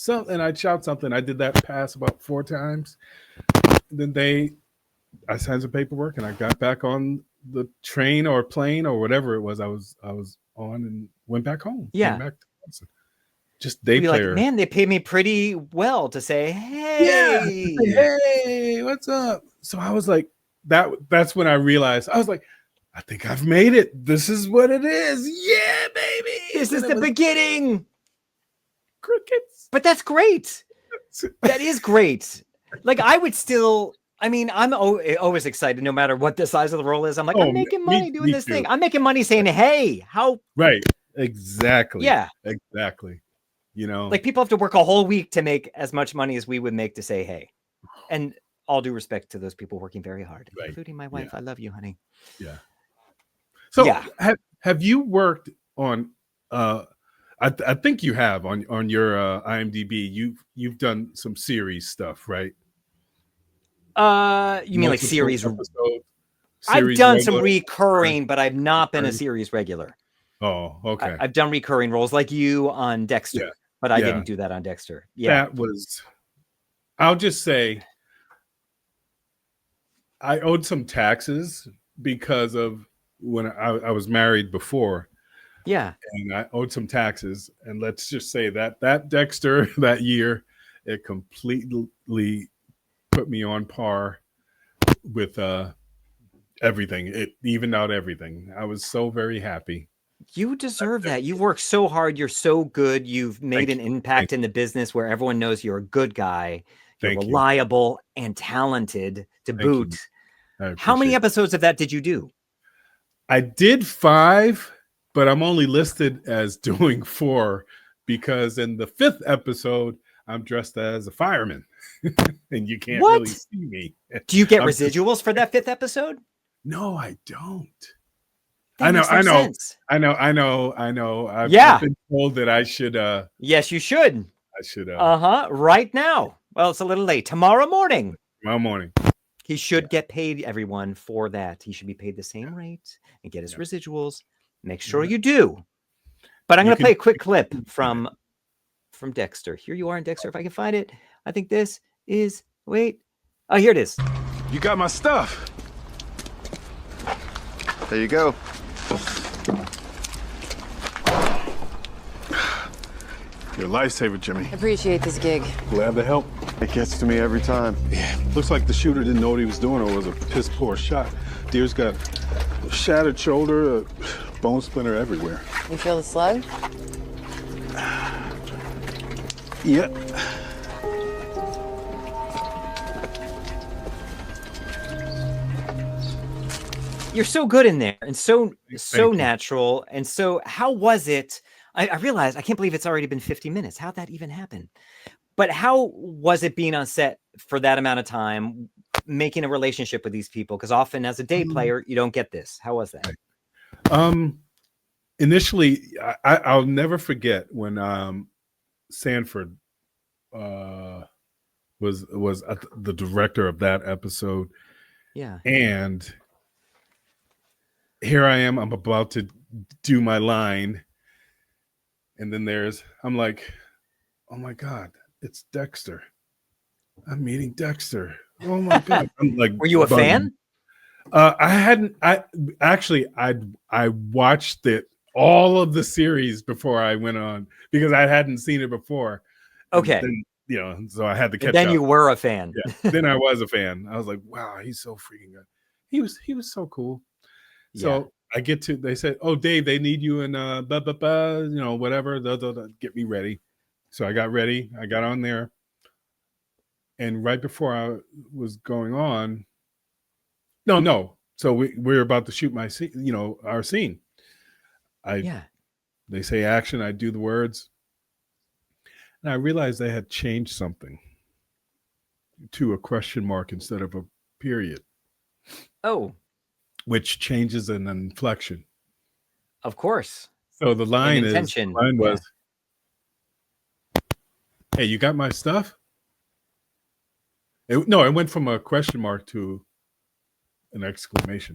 And I'd shout something. I did that pass about 4 times. Then I signed some paperwork, and I got back on the train or plane or whatever it was I was on, and went back home. Yeah. Came back to Boston. Just day player. Like, man, they paid me pretty well to say, hey, hey, what's up? So I was like, that's when I realized, I was like, I think I've made it. This is what it is. Yeah, baby. This is the beginning. Crickets. But that's great. That is great. Like, I would still, I'm always excited no matter what the size of the role is. I'm like, I'm making money doing this thing. I'm making money saying, hey, how? Right. Exactly. Yeah. Exactly. You know, like people have to work a whole week to make as much money as we would make to say, hey, and all due respect to those people working very hard, including my wife. I love you, honey. Yeah. So have you worked on, I think you have on your IMDb, you've done some series stuff, right? You mean like series? I've done some recurring, but I've not been a series regular. Oh, okay. I've done recurring roles like you on Dexter, but I didn't do that on Dexter. Yeah. That was, I'll just say, I owed some taxes because of when I was married before. Yeah. And I owed some taxes. And let's just say that Dexter that year, it completely put me on par with everything. It evened out everything. I was so very happy. You deserve that. You've worked so hard. You're so good. You've made an impact in the business where everyone knows you're a good guy. You're reliable and talented to boot. How many episodes of that did you do? I did 5, but I'm only listed as doing 4 because in the 5th episode, I'm dressed as a fireman and you can't really see me. Do you get residuals for that 5th episode? No, I don't. I know. I've been told that I should. Yes, you should. I should. Right now. Well, it's a little late. Tomorrow morning. He should get paid, everyone, for that. He should be paid the same rate and get his residuals. Make sure you do. But I'm going to play a quick clip from Dexter. Here you are in Dexter. If I can find it. I think this is. Wait. Oh, here it is. You got my stuff. There you go. You're a lifesaver, Jimmy. Appreciate this gig. Glad to help. It gets to me every time. Yeah, looks like the shooter didn't know what he was doing or was a piss poor shot. Deer's got a shattered shoulder, a bone splinter everywhere. You feel the slug? Yeah. You're so good in there and so Thank you. natural. And so how was it? I realized I can't believe it's already been 50 minutes. How'd that even happen? But how was it being on set for that amount of time, making a relationship with these people? Because often as a day player, you don't get this. How was that? Initially, I'll never forget when Sanford was the director of that episode. Yeah. And here I am, I'm about to do my line. And then I'm like, oh my God, it's Dexter. I'm meeting Dexter. Oh my God. I'm like, were you a fan? I watched all of the series before I went on because I hadn't seen it before. Okay. Then, so I had to catch up. Then you were a fan. Yeah. Then I was a fan. I was like, wow, he's so freaking good. He was so cool. So I they said, oh, Dave, they need you in whatever, get me ready. So I got ready. I got on there. And right before I was going on, no. So we're about to shoot our scene. They say action. I do the words. And I realized they had changed something to a question mark instead of a period. Oh. Which changes an inflection. Of course. So the line was, hey, you got my stuff? It went from a question mark to an exclamation.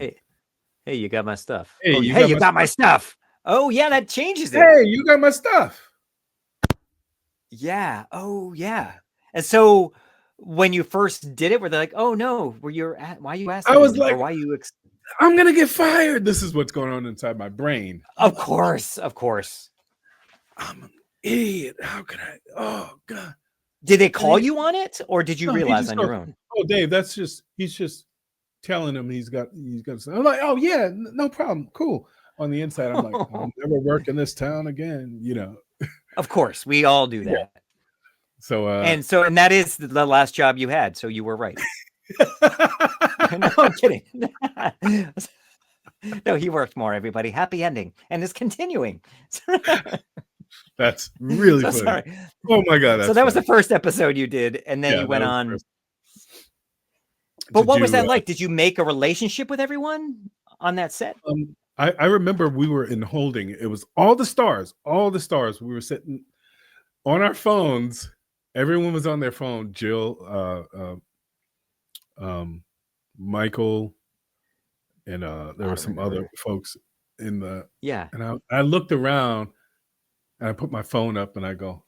Hey, you got my stuff. Hey, you got my stuff. Oh, yeah, that changes it. Hey, you got my stuff. Yeah. Oh, yeah. And so when you first did it, were they like, oh, no, why you asking? I was like, why you I'm going to get fired. This is what's going on inside my brain. Of course. I'm an idiot. How could I? Oh, God. Did they call you on it, or did you realize on your own? Oh, Dave, he's just telling him he's got. I'm like, oh yeah, no problem, cool. On the inside, I'm like, I'll never work in this town again. Of course, we all do that. Yeah. So and that is the last job you had. So you were right. No, I'm kidding. No, he worked more. Everybody, happy ending, and is continuing. That's really funny. Sorry. Oh my God. So that was the first episode you did, and then you went on. But what was that like? Did you make a relationship with everyone on that set? I remember we were in holding. It was all the stars. We were sitting on our phones. Everyone was on their phone. Jill, Michael, and there were some other folks in the. Yeah. And I looked around. And I put my phone up and I go,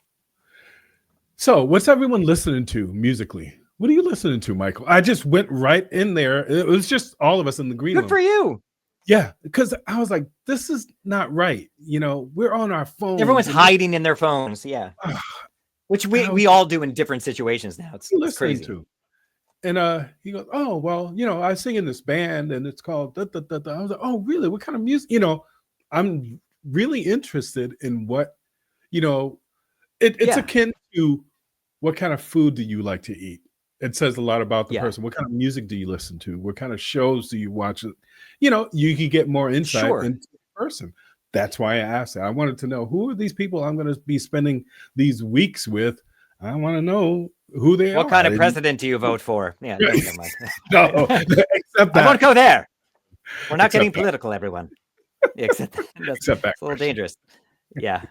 so what's everyone listening to musically? What are you listening to, Michael? I just went right in there. It was just all of us in the green room. Good for you. Yeah, because I was like, this is not right. We're on our phones. Everyone's hiding in their phones. Yeah. Which we all do in different situations now. It's crazy. And he goes, oh, well, I sing in this band and it's called da, da, da, da. I was like, oh, really? What kind of music? I'm really interested in what, it's akin to what kind of food do you like to eat? It says a lot about the person. What kind of music do you listen to? What kind of shows do you watch? You can get more insight into the person. That's why I asked it. I wanted to know, who are these people I'm going to be spending these weeks with? I want to know who they are. What kind of president do you vote for? Yeah. No, except that. I won't go there. We're not getting political, everyone. Yeah, except that. Except that. It's a little dangerous. Yeah.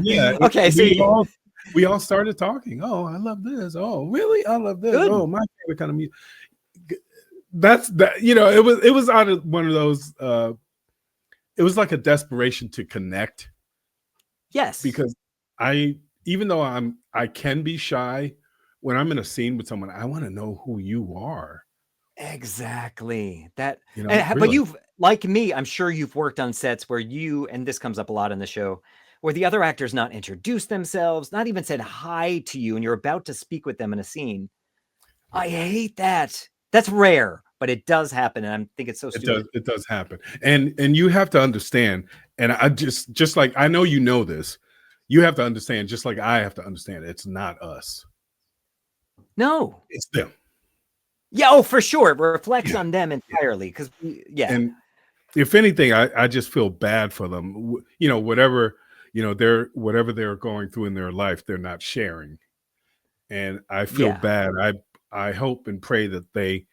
Yeah. Okay. So we all started talking. Oh, I love this. Oh, really? I love this. Good. Oh, my favorite kind of music. That's that. It was out of one of those. It was like a desperation to connect. Yes. Because even though I can be shy, when I'm in a scene with someone, I want to know who you are. Exactly. That. Really. But you've, like me, I'm sure you've worked on sets where and this comes up a lot in the show, where the other actors not introduced themselves, not even said hi to you, and you're about to speak with them in a scene. I hate that. That's rare, but it does happen, and I think it's so stupid. It does happen, and you have to understand. And I just like, I know you know this. you have to understand, just like I have to understand, it's not us. No, it's them. Yeah, oh, for sure. It reflects on them entirely. Because and if anything, I just feel bad for them. You know, whatever they're going through in their life, they're not sharing, and I feel bad. I hope and pray that they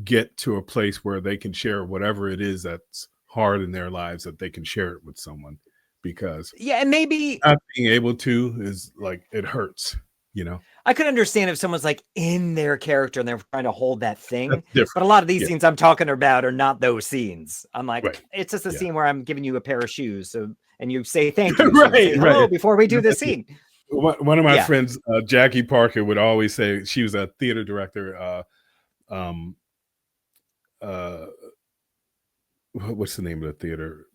get to a place where they can share whatever it is that's hard in their lives, that they can share it with someone, because and maybe not being able to is like, it hurts, you know. I could understand if someone's like in their character and they're trying to hold that thing, but a lot of these scenes I'm talking about are not those scenes. I'm like, Right. it's just a scene where I'm giving you a pair of shoes, so and you say thank you, Right, say hello right. before we do the scene. One of my friends, Jackie Parker, would always say, she was a theater director. What's the name of the theater?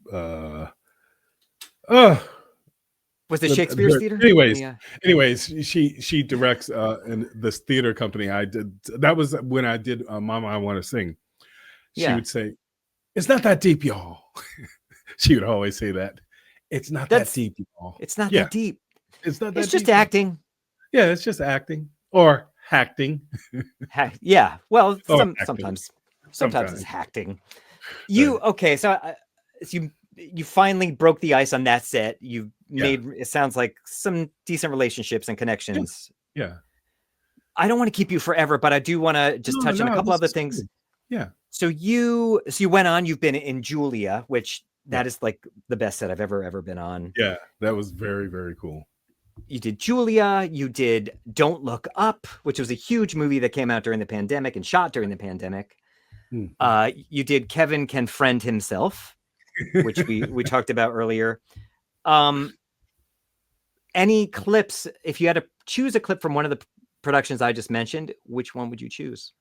Was it Shakespeare's Theater? Anyways, she directs in this theater company. I did. That was when I did Mama, I Want to Sing. She would say, "It's not that deep, y'all." She would always say that. It's not that deep, y'all. It's not that deep. It's not that It's just deep. acting. Yeah, it's just acting or hacting. Well, sometimes it's hacting. So you finally broke the ice on that set. You made, it sounds like, some decent relationships and connections. Yeah. I don't want to keep you forever, but I do want to just touch on a couple other things. Good. Yeah. So you went on, you've been in Julia, which that is like the best set I've ever been on. Yeah, that was very, very cool. You did Julia, you did Don't Look Up, which was a huge movie that came out during the pandemic and shot during the pandemic. Mm-hmm. You did Kevin Can Friend Himself, which we talked about earlier. Any clips, if you had to choose a clip from one of the productions I just mentioned, which one would you choose?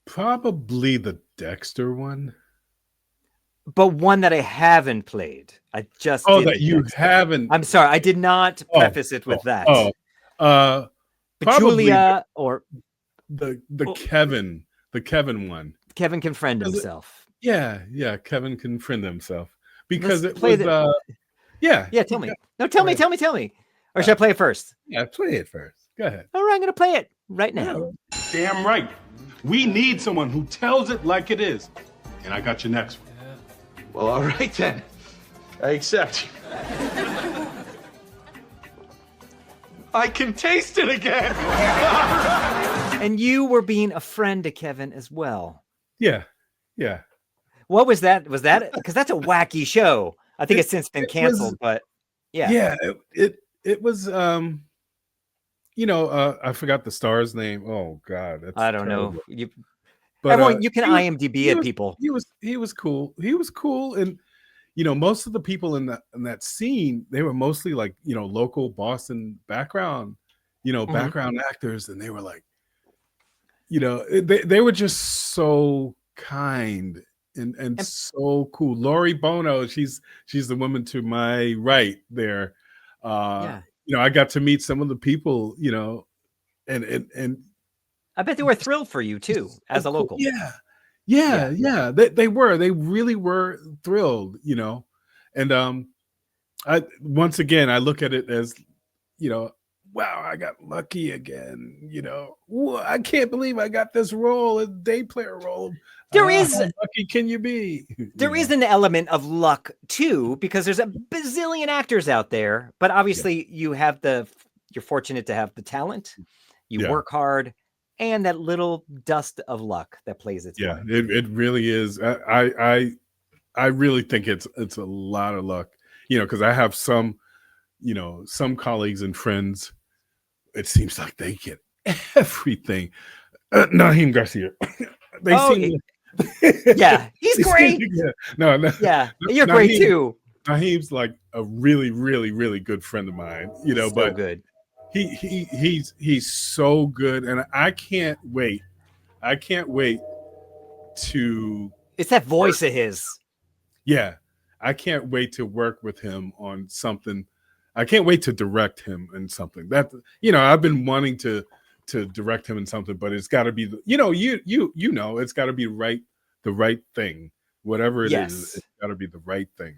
Probably the Dexter one. But one that I haven't played. I just that you haven't. I'm sorry, I did not preface it with that. But Julia or the Kevin one. Kevin Can Friend Himself. Yeah, Kevin Can Friend Himself, because Let's it was tell me. No, tell me. Or should I play it first? Yeah, play it first. Go ahead. All right, I'm gonna play it right now. Damn right. We need someone who tells it like it is. And I got your next one. Well, all right then. I accept. I can taste it again. And you were being a friend to Kevin as well. Yeah. What was that? Was that because that's a wacky show? I think it's since been canceled, but it was. I forgot the star's name. Oh God, that's I don't terrible. know. But everyone, you can IMDb it, people. He was cool. He was cool, and most of the people in that scene, they were mostly like local Boston background, background actors, and they were like, they were just so kind and so cool. Lori Bono, she's the woman to my right there. I got to meet some of the people, and I bet they were thrilled for you too, as a local. Yeah. They really were thrilled, and I once again I look at it as, wow, I got lucky again. I can't believe I got this role, a day player role. How lucky can you be? There is an element of luck too, because there's a bazillion actors out there, but obviously you're fortunate to have the talent, you work hard, and that little dust of luck that plays its part. It really is. I really think it's a lot of luck, because I have some colleagues and friends, it seems like they get everything. Naheem Garcia. He's great. You're great too. Naheem's like a really, really, really good friend of mine, but good. He's so good, and I can't wait to. It's that voice of his. Yeah, I can't wait to work with him on something. I can't wait to direct him in something that I've been wanting to direct him in something, but it's got to be it's got to be the right thing, whatever it is. It's got to be the right thing.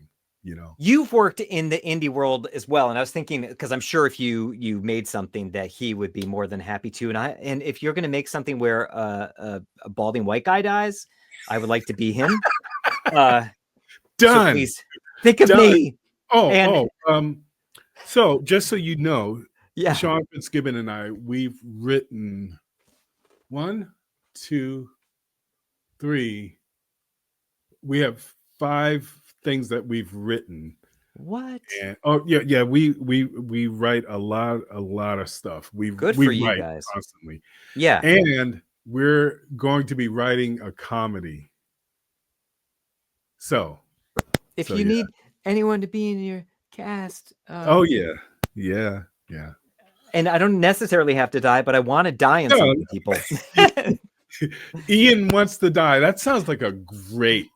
You've worked in the indie world as well, and I was thinking, because I'm sure if you made something that he would be more than happy to, and if you're going to make something where a balding white guy dies, I would like to be him. Done. So please think of Done. me. So just so you know, yeah, Sean Fitzgibbon and I, we've written 1, 2, 3. We have 5 things that we've written. What? And we write a lot of stuff. We Good we for you write guys. constantly. Yeah. And we're going to be writing a comedy. So if you need anyone to be in your cast. Yeah. And I don't necessarily have to die, but I want to die in something, people. Ian wants to die. That sounds like a great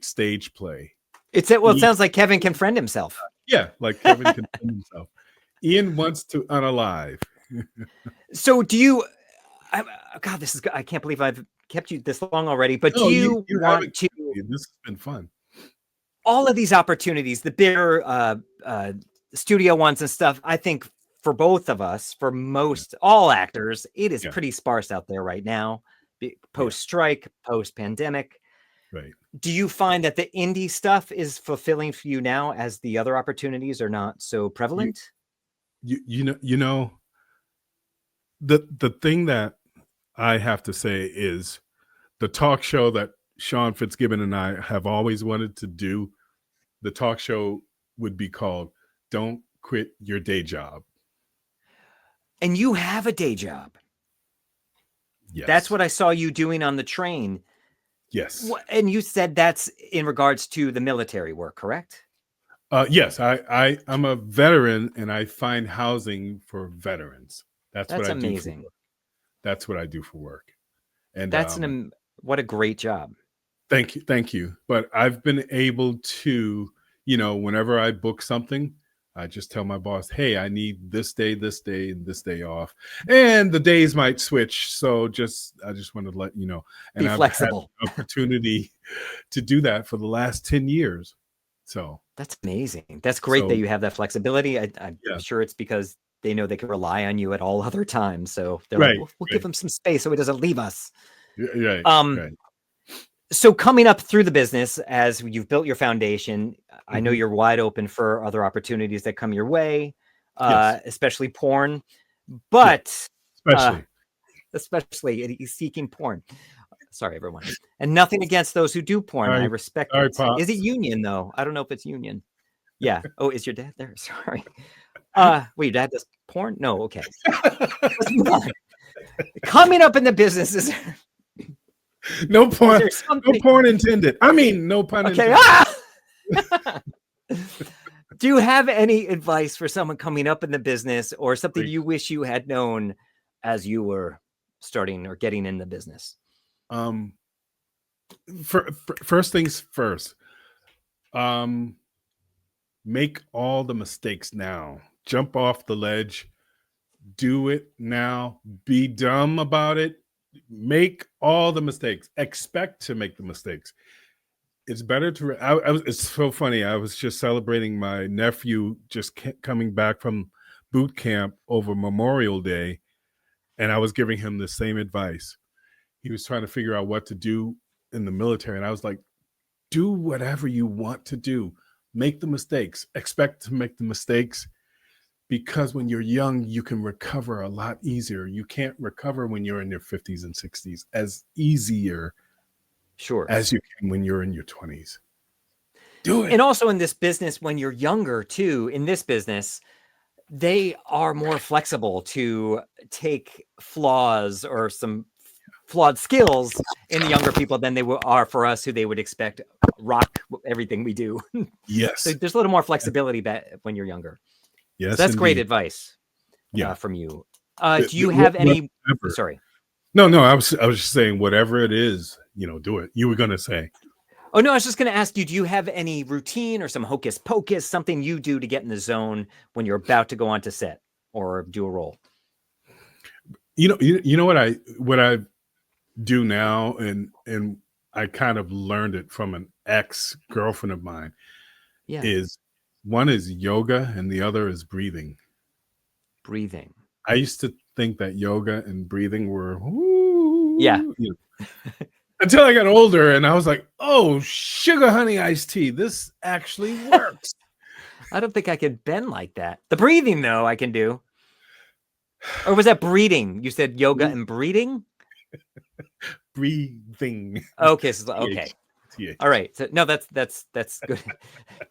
stage play. It sounds like Kevin can friend himself. Yeah, like Kevin can friend himself. Ian wants to unalive. So do you, God, I can't believe I've kept you this long already, but do you want to, this has been fun. All of these opportunities, the bigger studio ones and stuff, I think for both of us, for all actors, it is pretty sparse out there right now, post-strike, post-pandemic. Right. Do you find that the indie stuff is fulfilling for you now as the other opportunities are not so prevalent? You know, the thing that I have to say is the talk show that Sean Fitzgibbon and I have always wanted to do. The talk show would be called Don't Quit Your Day Job. And you have a day job. Yes. That's what I saw you doing on the train. Yes. And you said that's in regards to the military work, correct? Yes, I'm a veteran and I find housing for veterans. That's what I amazing. do for work. That's what I do for work. And that's what a great job. Thank you. But I've been able to, whenever I book something, I just tell my boss, hey, I need this day, and this day off. And the days might switch. So I just want to let you know. And Be flexible. I've had the opportunity to do that for the last 10 years. So that's amazing. That's great that you have that flexibility. I'm sure it's because they know they can rely on you at all other times. So they're like, we'll give him some space so he doesn't leave us. Right. So coming up through the business, as you've built your foundation, I know you're wide open for other opportunities that come your way, especially porn, but especially seeking porn. Sorry, everyone. And nothing against those who do porn. I respect it. Is it union, though? I don't know if it's union. Yeah. Oh, is your dad there? Sorry. Wait, your dad does porn? No. Okay. Let's move on. Coming up in the business is... No porn intended. I mean, no pun intended. Do you have any advice for someone coming up in the business or something you wish you had known as you were starting or getting in the business? First things first. Make all the mistakes now. Jump off the ledge. Do it now. Be dumb about it. Make all the mistakes. Expect to make the mistakes. It's better to. It's so funny. I was just celebrating my nephew just coming back from boot camp over Memorial Day, and I was giving him the same advice. He was trying to figure out what to do in the military, and I was like, "Do whatever you want to do. Make the mistakes. Expect to make the mistakes." Because when you're young, you can recover a lot easier. You can't recover when you're in your 50s and 60s as easier as you can when you're in your 20s. Do it. And also in this business, when you're younger too, in this business, they are more flexible to take flaws or some flawed skills in the younger people than they are for us, who they would expect rock everything we do. Yes. So there's a little more flexibility when you're younger. Yes, so that's great advice. From you. Do you have any? Sorry. No. I was just saying, whatever it is, do it. You were going to say. Oh no, I was just going to ask you. Do you have any routine or some hocus pocus, something you do to get in the zone when you're about to go onto set or do a role? You know what I do now, and I kind of learned it from an ex-girlfriend of mine Yeah. is one is yoga and the other is breathing. Breathing. I used to think that yoga and breathing were Yeah. Until I got older and I was like, oh, sugar honey iced tea. This actually works. I don't think I could bend like that. The breathing, though, I can do. Or was that breeding? You said yoga and breeding? Breathing. Okay, so okay. All right. So no, that's good.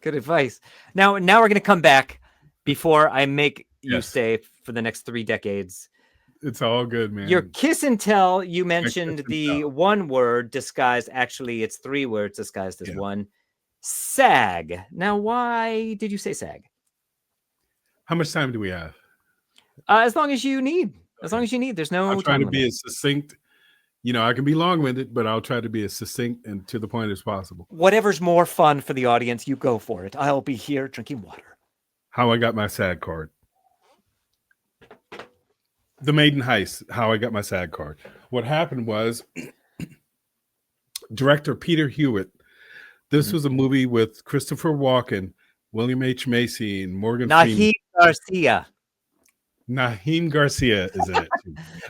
Good advice. Now we're going to come back before I make you stay for the next 3 decades. It's all good, man. Your kiss and tell, you mentioned the one word disguised. Actually, it's 3 words disguised as one. SAG. Now, why did you say SAG? How much time do we have? As long as you need. As long as you need. There's no I'll try time to be as succinct. I can be long-winded, but I'll try to be as succinct and to the point as possible. Whatever's more fun for the audience, you go for it. I'll be here drinking water. How I got my SAG card. The Maiden Heist, how I got my SAG card. What happened was director Peter Hewitt. This was a movie with Christopher Walken, William H. Macy, and Morgan Freeman. Naheem Garcia is in it.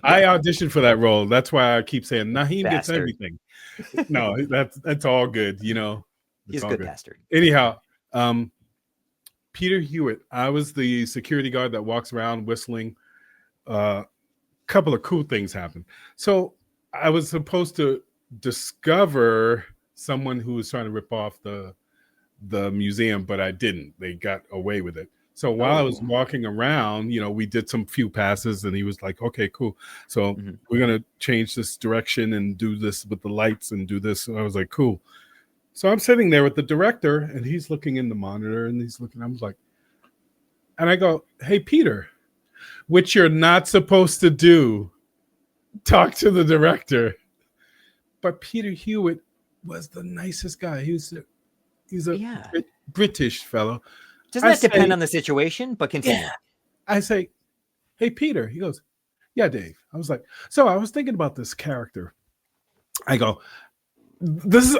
I auditioned for that role. That's why I keep saying Naheem gets everything. No, that's all good. He's a good bastard. Anyhow, Peter Hewitt. I was the security guard that walks around whistling. Couple of cool things happened. So I was supposed to discover someone who was trying to rip off the museum, but I didn't. They got away with it. So while I was walking around, we did some few passes and he was like, okay, cool. So we're going to change this direction and do this with the lights and do this. And I was like, cool. So I'm sitting there with the director and he's looking in the monitor and he's looking, I'm like, and I go, hey, Peter, which you're not supposed to do, talk to the director. But Peter Hewitt was the nicest guy. He's a British fellow. Doesn't that depend on the situation? But continue. Yeah. I say, hey, Peter. He goes, yeah, Dave. I was like, so I was thinking about this character. I go,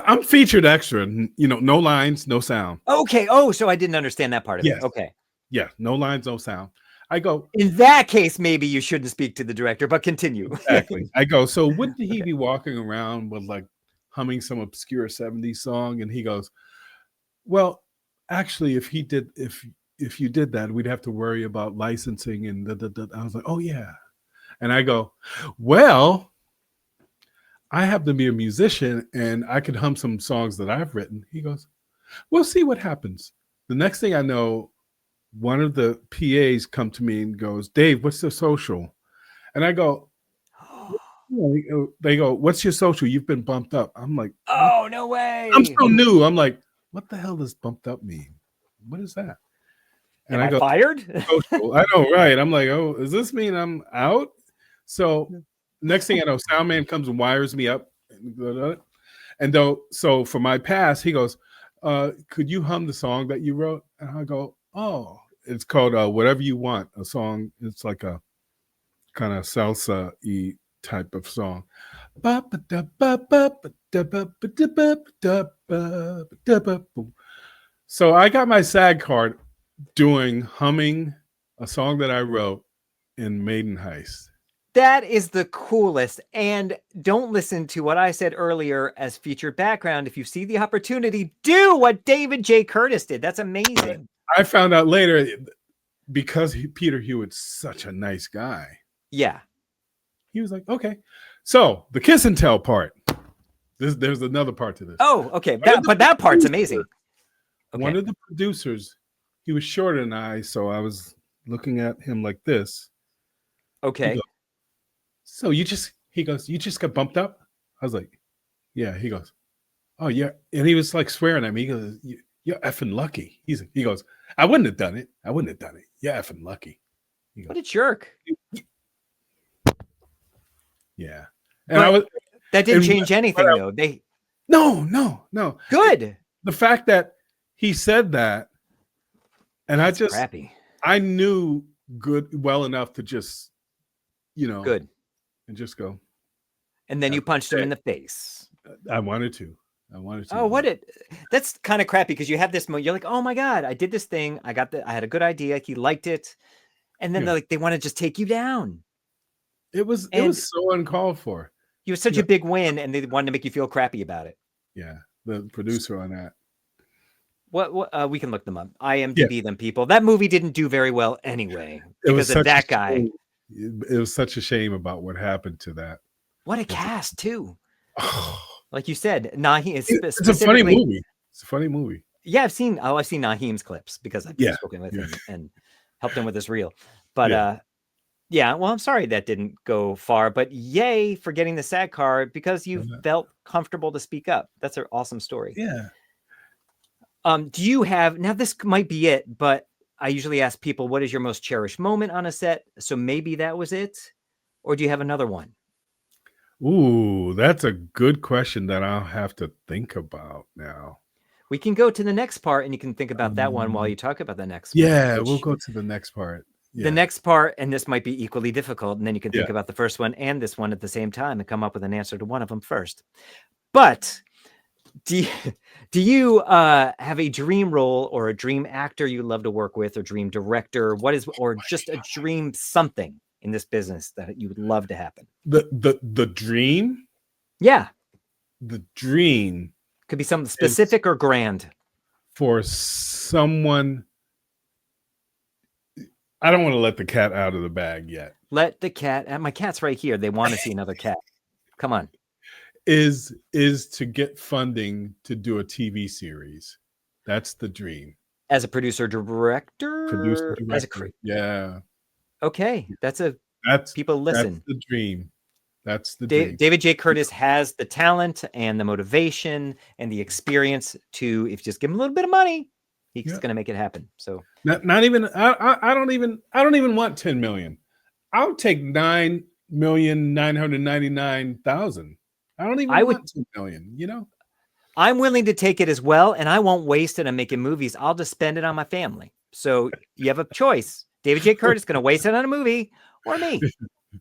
I'm featured extra. No lines, no sound. Okay. Oh, so I didn't understand that part of it. Okay. Yeah, no lines, no sound. I go, in that case, maybe you shouldn't speak to the director, but continue. Exactly. I go, so wouldn't he be walking around with like humming some obscure 70s song? And he goes, well, actually, if you did that, we'd have to worry about licensing and I was like, oh yeah. And I go, well, I happen to be a musician and I could hum some songs that I've written. He goes, we'll see what happens. The next thing I know, one of the PAs come to me and goes, Dave, what's the social? And I go, they go, what's your social? You've been bumped up. I'm like, oh, no way. I'm so new. I'm like, what the hell does bumped up mean? What is that? And I go, fired? Social. I know, right? I'm like, oh, does this mean I'm out? So next thing I know, sound man comes and wires me up. So for my pass, he goes, could you hum the song that you wrote? And I go, oh, it's called Whatever You Want, a song. It's like a kind of salsa-y type of song. So I got my SAG card humming a song that I wrote in Maiden Heist. That is the coolest. And don't listen to what I said earlier as featured background. If you see the opportunity, do what David J. Curtis did. That's amazing. I found out later because Peter Hewitt's such a nice guy. Yeah. He was like, okay. So the kiss and tell part. There's another part to this. Oh, okay. That part's amazing. Okay. One of the producers, he was shorter than I, so I was looking at him like this. Okay. He goes, you just got bumped up? I was like, yeah. He goes, oh, yeah. And he was like swearing at me. He goes, you're effing lucky. He goes, I wouldn't have done it. You're effing lucky. Goes, what a jerk. Yeah. And that didn't change anything, though. No. Good. The fact that he said that, and that's crappy. I knew well enough to just, good. And just go. And then you punched him in the face. I wanted to. I wanted to. Oh, that's kind of crappy because you have this moment. You're like, oh my God, I did this thing. I had a good idea. He liked it. And then they want to just take you down. It was so uncalled for. You was such a big win, and they wanted to make you feel crappy about it. Yeah, the producer on that. What we can look them up. IMDb them, people. That movie didn't do very well anyway because of that guy. It was such a shame about what happened to that. What a cast too. Like you said, Naheem is it's a funny movie. It's a funny movie. Yeah, I've seen Naheem's clips because I've spoken with him and helped him with his reel. But well, I'm sorry that didn't go far, but yay for getting the SAG card because you felt comfortable to speak up. That's an awesome story. Yeah. Do you have, now this might be it, but I usually ask people, what is your most cherished moment on a set? So maybe that was it, or do you have another one? Ooh, that's a good question that I'll have to think about now. We can go to the next part and you can think about that one while you talk about the next one. Which, we'll go to the next part. Yeah. The next part, and this might be equally difficult, and then you can think about the first one and this one at the same time and come up with an answer to one of them first. But do you have a dream role or a dream actor you love to work with, or dream director? Or just a dream something in this business that you would love to happen? The dream? Yeah. The dream could be something specific or grand. For someone, I don't want to let the cat out of the bag yet. Let the cat, my cat's right here. They want to see another cat. Come on. Is to get funding to do a TV series. That's the dream. As a producer director? Producer director. Yeah. Okay. That's people listen. That's the dream. That's the dream. David J. Curtis has the talent and the motivation and the experience to, if you just give him a little bit of money, he's going to make it happen. So not even, I don't even want 10 million. I'll take 9,999,000. I don't even want 2 million, you know? I'm willing to take it as well, and I won't waste it on making movies. I'll just spend it on my family. So you have a choice. David J. Curtis is going to waste it on a movie, or me.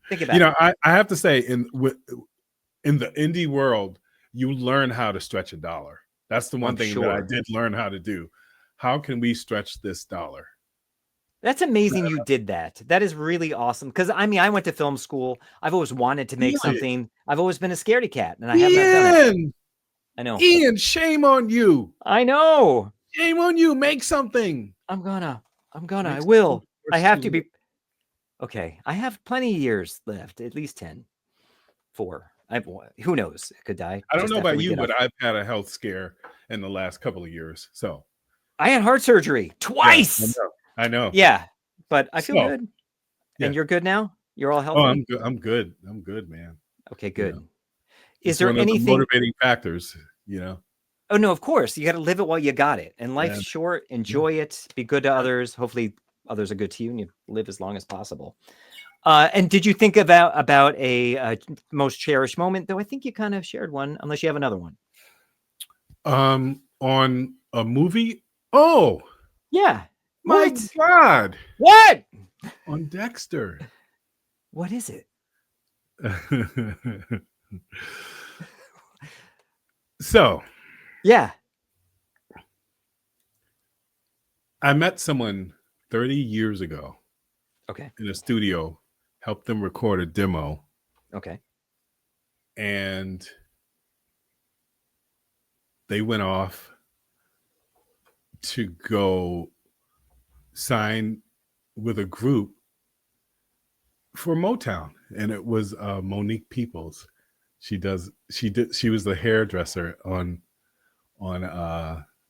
Think about it. I have to say, in the indie world, you learn how to stretch a dollar. That's the one thing that I did learn how to do. How can we stretch this dollar? That's amazing you did that. That is really awesome. Because I went to film school. I've always wanted to make something. I've always been a scaredy cat, and I have not done it. I know. Ian, shame on you. I know. Shame on you. Make something. I'm gonna. I will. I have to be. Okay. I have plenty of years left. At least 10. 4. Who knows? It could die. I don't know about you, but I've had a health scare in the last couple of years. So I had heart surgery twice. Yeah, I know. Yeah, but I feel good. Yeah. And you're good now? You're all healthy? Oh, I'm good. I'm good, man. Okay, good. You know, is there anything motivating factors, you know? Oh no, of course. You got to live it while you got it. And life's short. Enjoy it. Be good to others. Hopefully others are good to you and you live as long as possible. And did you think about a most cherished moment? Though I think you kind of shared one, unless you have another one. On a movie? Oh, yeah. My God. What? On Dexter. What is it? So. Yeah. I met someone 30 years ago. Okay. In a studio, helped them record a demo. Okay. And they went off to go sign with a group for Motown, and it was Monique Peoples. She was the hairdresser on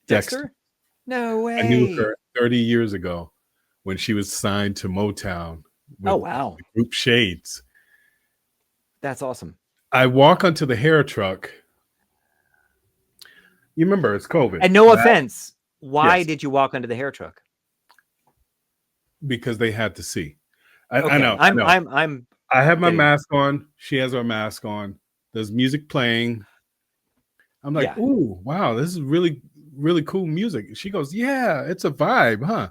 Dexter. No way. I knew her 30 years ago when she was signed to Motown. Oh wow. The group Shades. That's awesome. I walk onto the hair truck. You remember it's COVID. And no offense. Why did you walk onto the hair truck? Because they had to see. I okay. know. I have my mask on. She has her mask on. There's music playing. I'm like, ooh, wow, this is really, really cool music. She goes, yeah, it's a vibe, huh?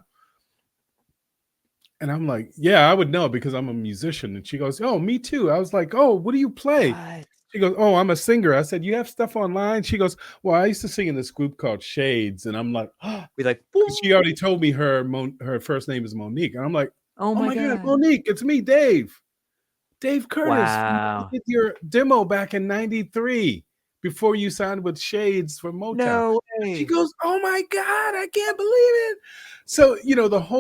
And I'm like, yeah, I would know because I'm a musician. And she goes, oh, me too. I was like, oh, what do you play? What? She goes, "Oh, I'm a singer." I said, "You have stuff online?" She goes, "Well, I used to sing in this group called Shades." And I'm like, oh, Be like, she already told me her first name is Monique. And I'm like, oh "Oh my my God, God. Monique, it's me, Dave. Dave Curtis. Wow. I did your demo back in 93 before you signed with Shades for Motown." No She way. goes, "Oh my God, I can't believe it." So,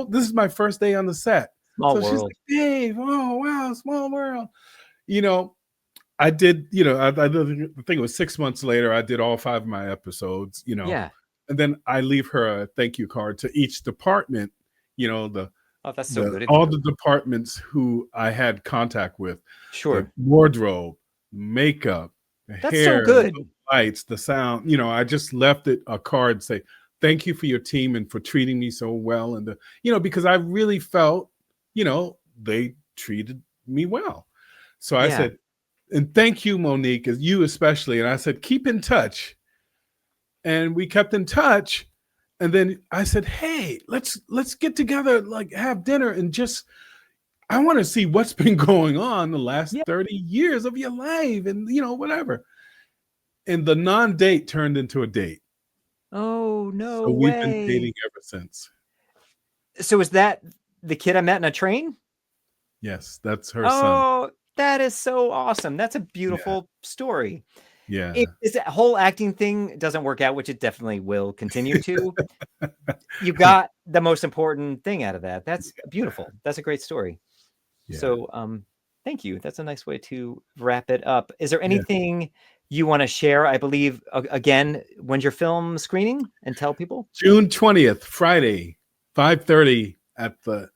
this is my first day on the set. Small So she's world. like, "Dave, oh wow, small world." You know, I did, I think it was 6 months later, I did all 5 of my episodes, Yeah. and then I leave her a thank you card to each department, the Oh, that's so good of all you. the departments who I had contact with, the Sure. wardrobe, makeup, the That's hair, so good. the lights, the sound. I just left it a card say, "Thank you for your team and for treating me so well." And because I really felt, they treated me well. So I Yeah. said, "And thank you, Monique, as you especially." And I said, "Keep in touch." And we kept in touch. And then I said, "Hey, let's get together, like have dinner and just, I want to see what's been going on the last Yeah. 30 years of your life and whatever." And the non-date turned into a date. Oh, no So we've been way. dating ever since. So is that the kid I met in a train? Yes, that's her son. Oh, that is so awesome. That's a Yeah. beautiful story. Yeah. If that whole acting thing doesn't work out, which it definitely will continue to, you got the most important thing out of that. That's beautiful. That's a great story. Yeah. So, thank you. That's a nice way to wrap it up. Is there Yeah. anything you want to share? I believe, again, when's your film screening? And tell people. June 20th, Friday, 5:30 at the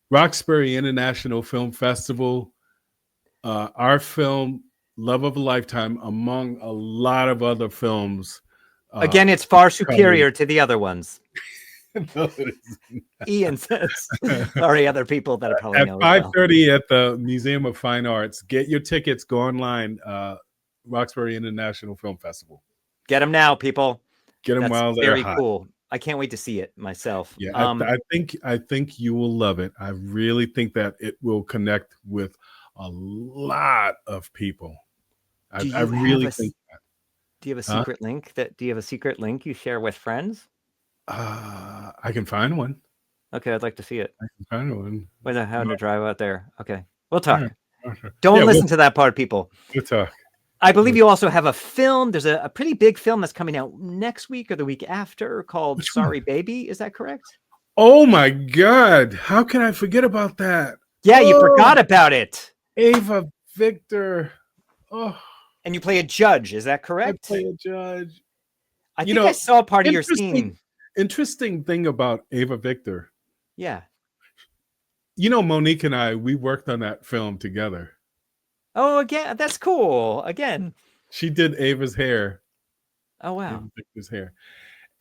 Roxbury International Film Festival. Our film, Love of a Lifetime, among a lot of other films. Again, it's far superior to the other ones. No, it isn't. Ian says. Sorry, other people that are probably At know. At 5:30 at the Museum of Fine Arts. Get your tickets. Go online. Roxbury International Film Festival. Get them now, people. Get them while they're very hot. cool. I can't wait to see it myself. Yeah, I think you will love it. I really think that it will connect with a lot of people. I really think that. Do you have a secret link? Do you have a secret link you share with friends? I can find one. Okay, I'd like to see it. I can find one. Without having to drive out there. Okay, we'll talk. Sure. Don't listen to that part, people. We'll talk. I believe you also have a film. There's a pretty big film that's coming out next week or the week after called Sorry Baby. Is that correct? Oh my God. How can I forget about that? Yeah, you forgot about it. Ava Victor. Oh. And you play a judge. Is that correct? I play a judge. I think I saw part of your scene. Interesting thing about Ava Victor. Yeah. Monique and I, we worked on that film together. Oh, again, that's cool. Again, she did Ava's hair. Oh, wow. Ava Victor's hair.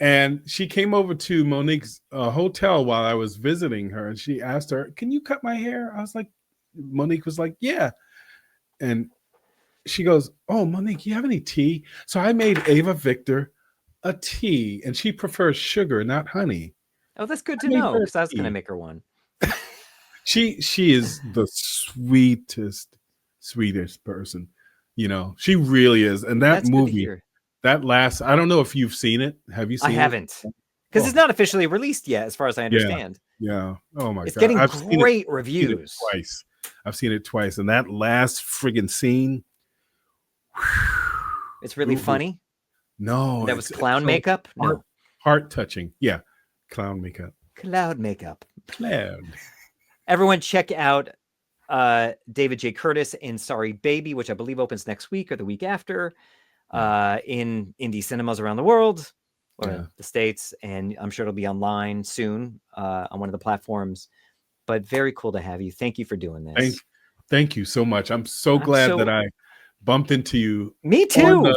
And she came over to Monique's hotel while I was visiting her, and she asked her, "Can you cut my hair?" I was like, Monique was like, "Yeah." And she goes, "Oh, Monique, you have any tea?" So I made Ava Victor a tea, and she prefers sugar, not honey. Oh, that's good to know, because I was going to make her one. She is the sweetest person. She really is. And that movie, that last, I don't know if you've seen it. Have you seen it? I haven't. Because it's not officially released yet, as far as I understand. Yeah. Oh my God. It's getting great reviews. I've seen it twice. And that last friggin' scene. It's really funny. No. That was clown makeup? No. Heart touching. Yeah. Clown makeup. Cloud makeup. Cloud. Everyone check out David J. Curtis in Sorry Baby, which I believe opens next week or the week after in indie cinemas around the world or the States. And I'm sure it'll be online soon on one of the platforms. But very cool to have you. Thank you for doing this. Thank you so much. I'm so glad that I bumped into you. Me too.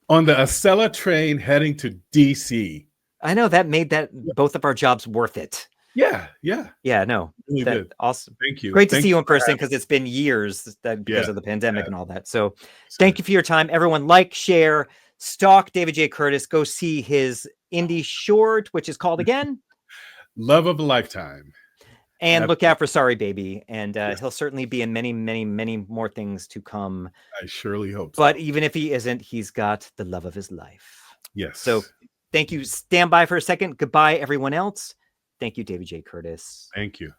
On the Acela train heading to DC. I know that made both of our jobs worth it. Yeah. No, really did. Awesome. Thank you. Great to see you in person because it's been years because of the pandemic and all that. So thank you for your time. Everyone, like, share, stalk David J. Curtis. Go see his indie short, which is called again? Love of a Lifetime. And look out for Sorry Baby. And he'll certainly be in many, many, many more things to come. I surely hope so. But even if he isn't, he's got the love of his life. Yes. So thank you. Stand by for a second. Goodbye, everyone else. Thank you, David J. Curtis. Thank you.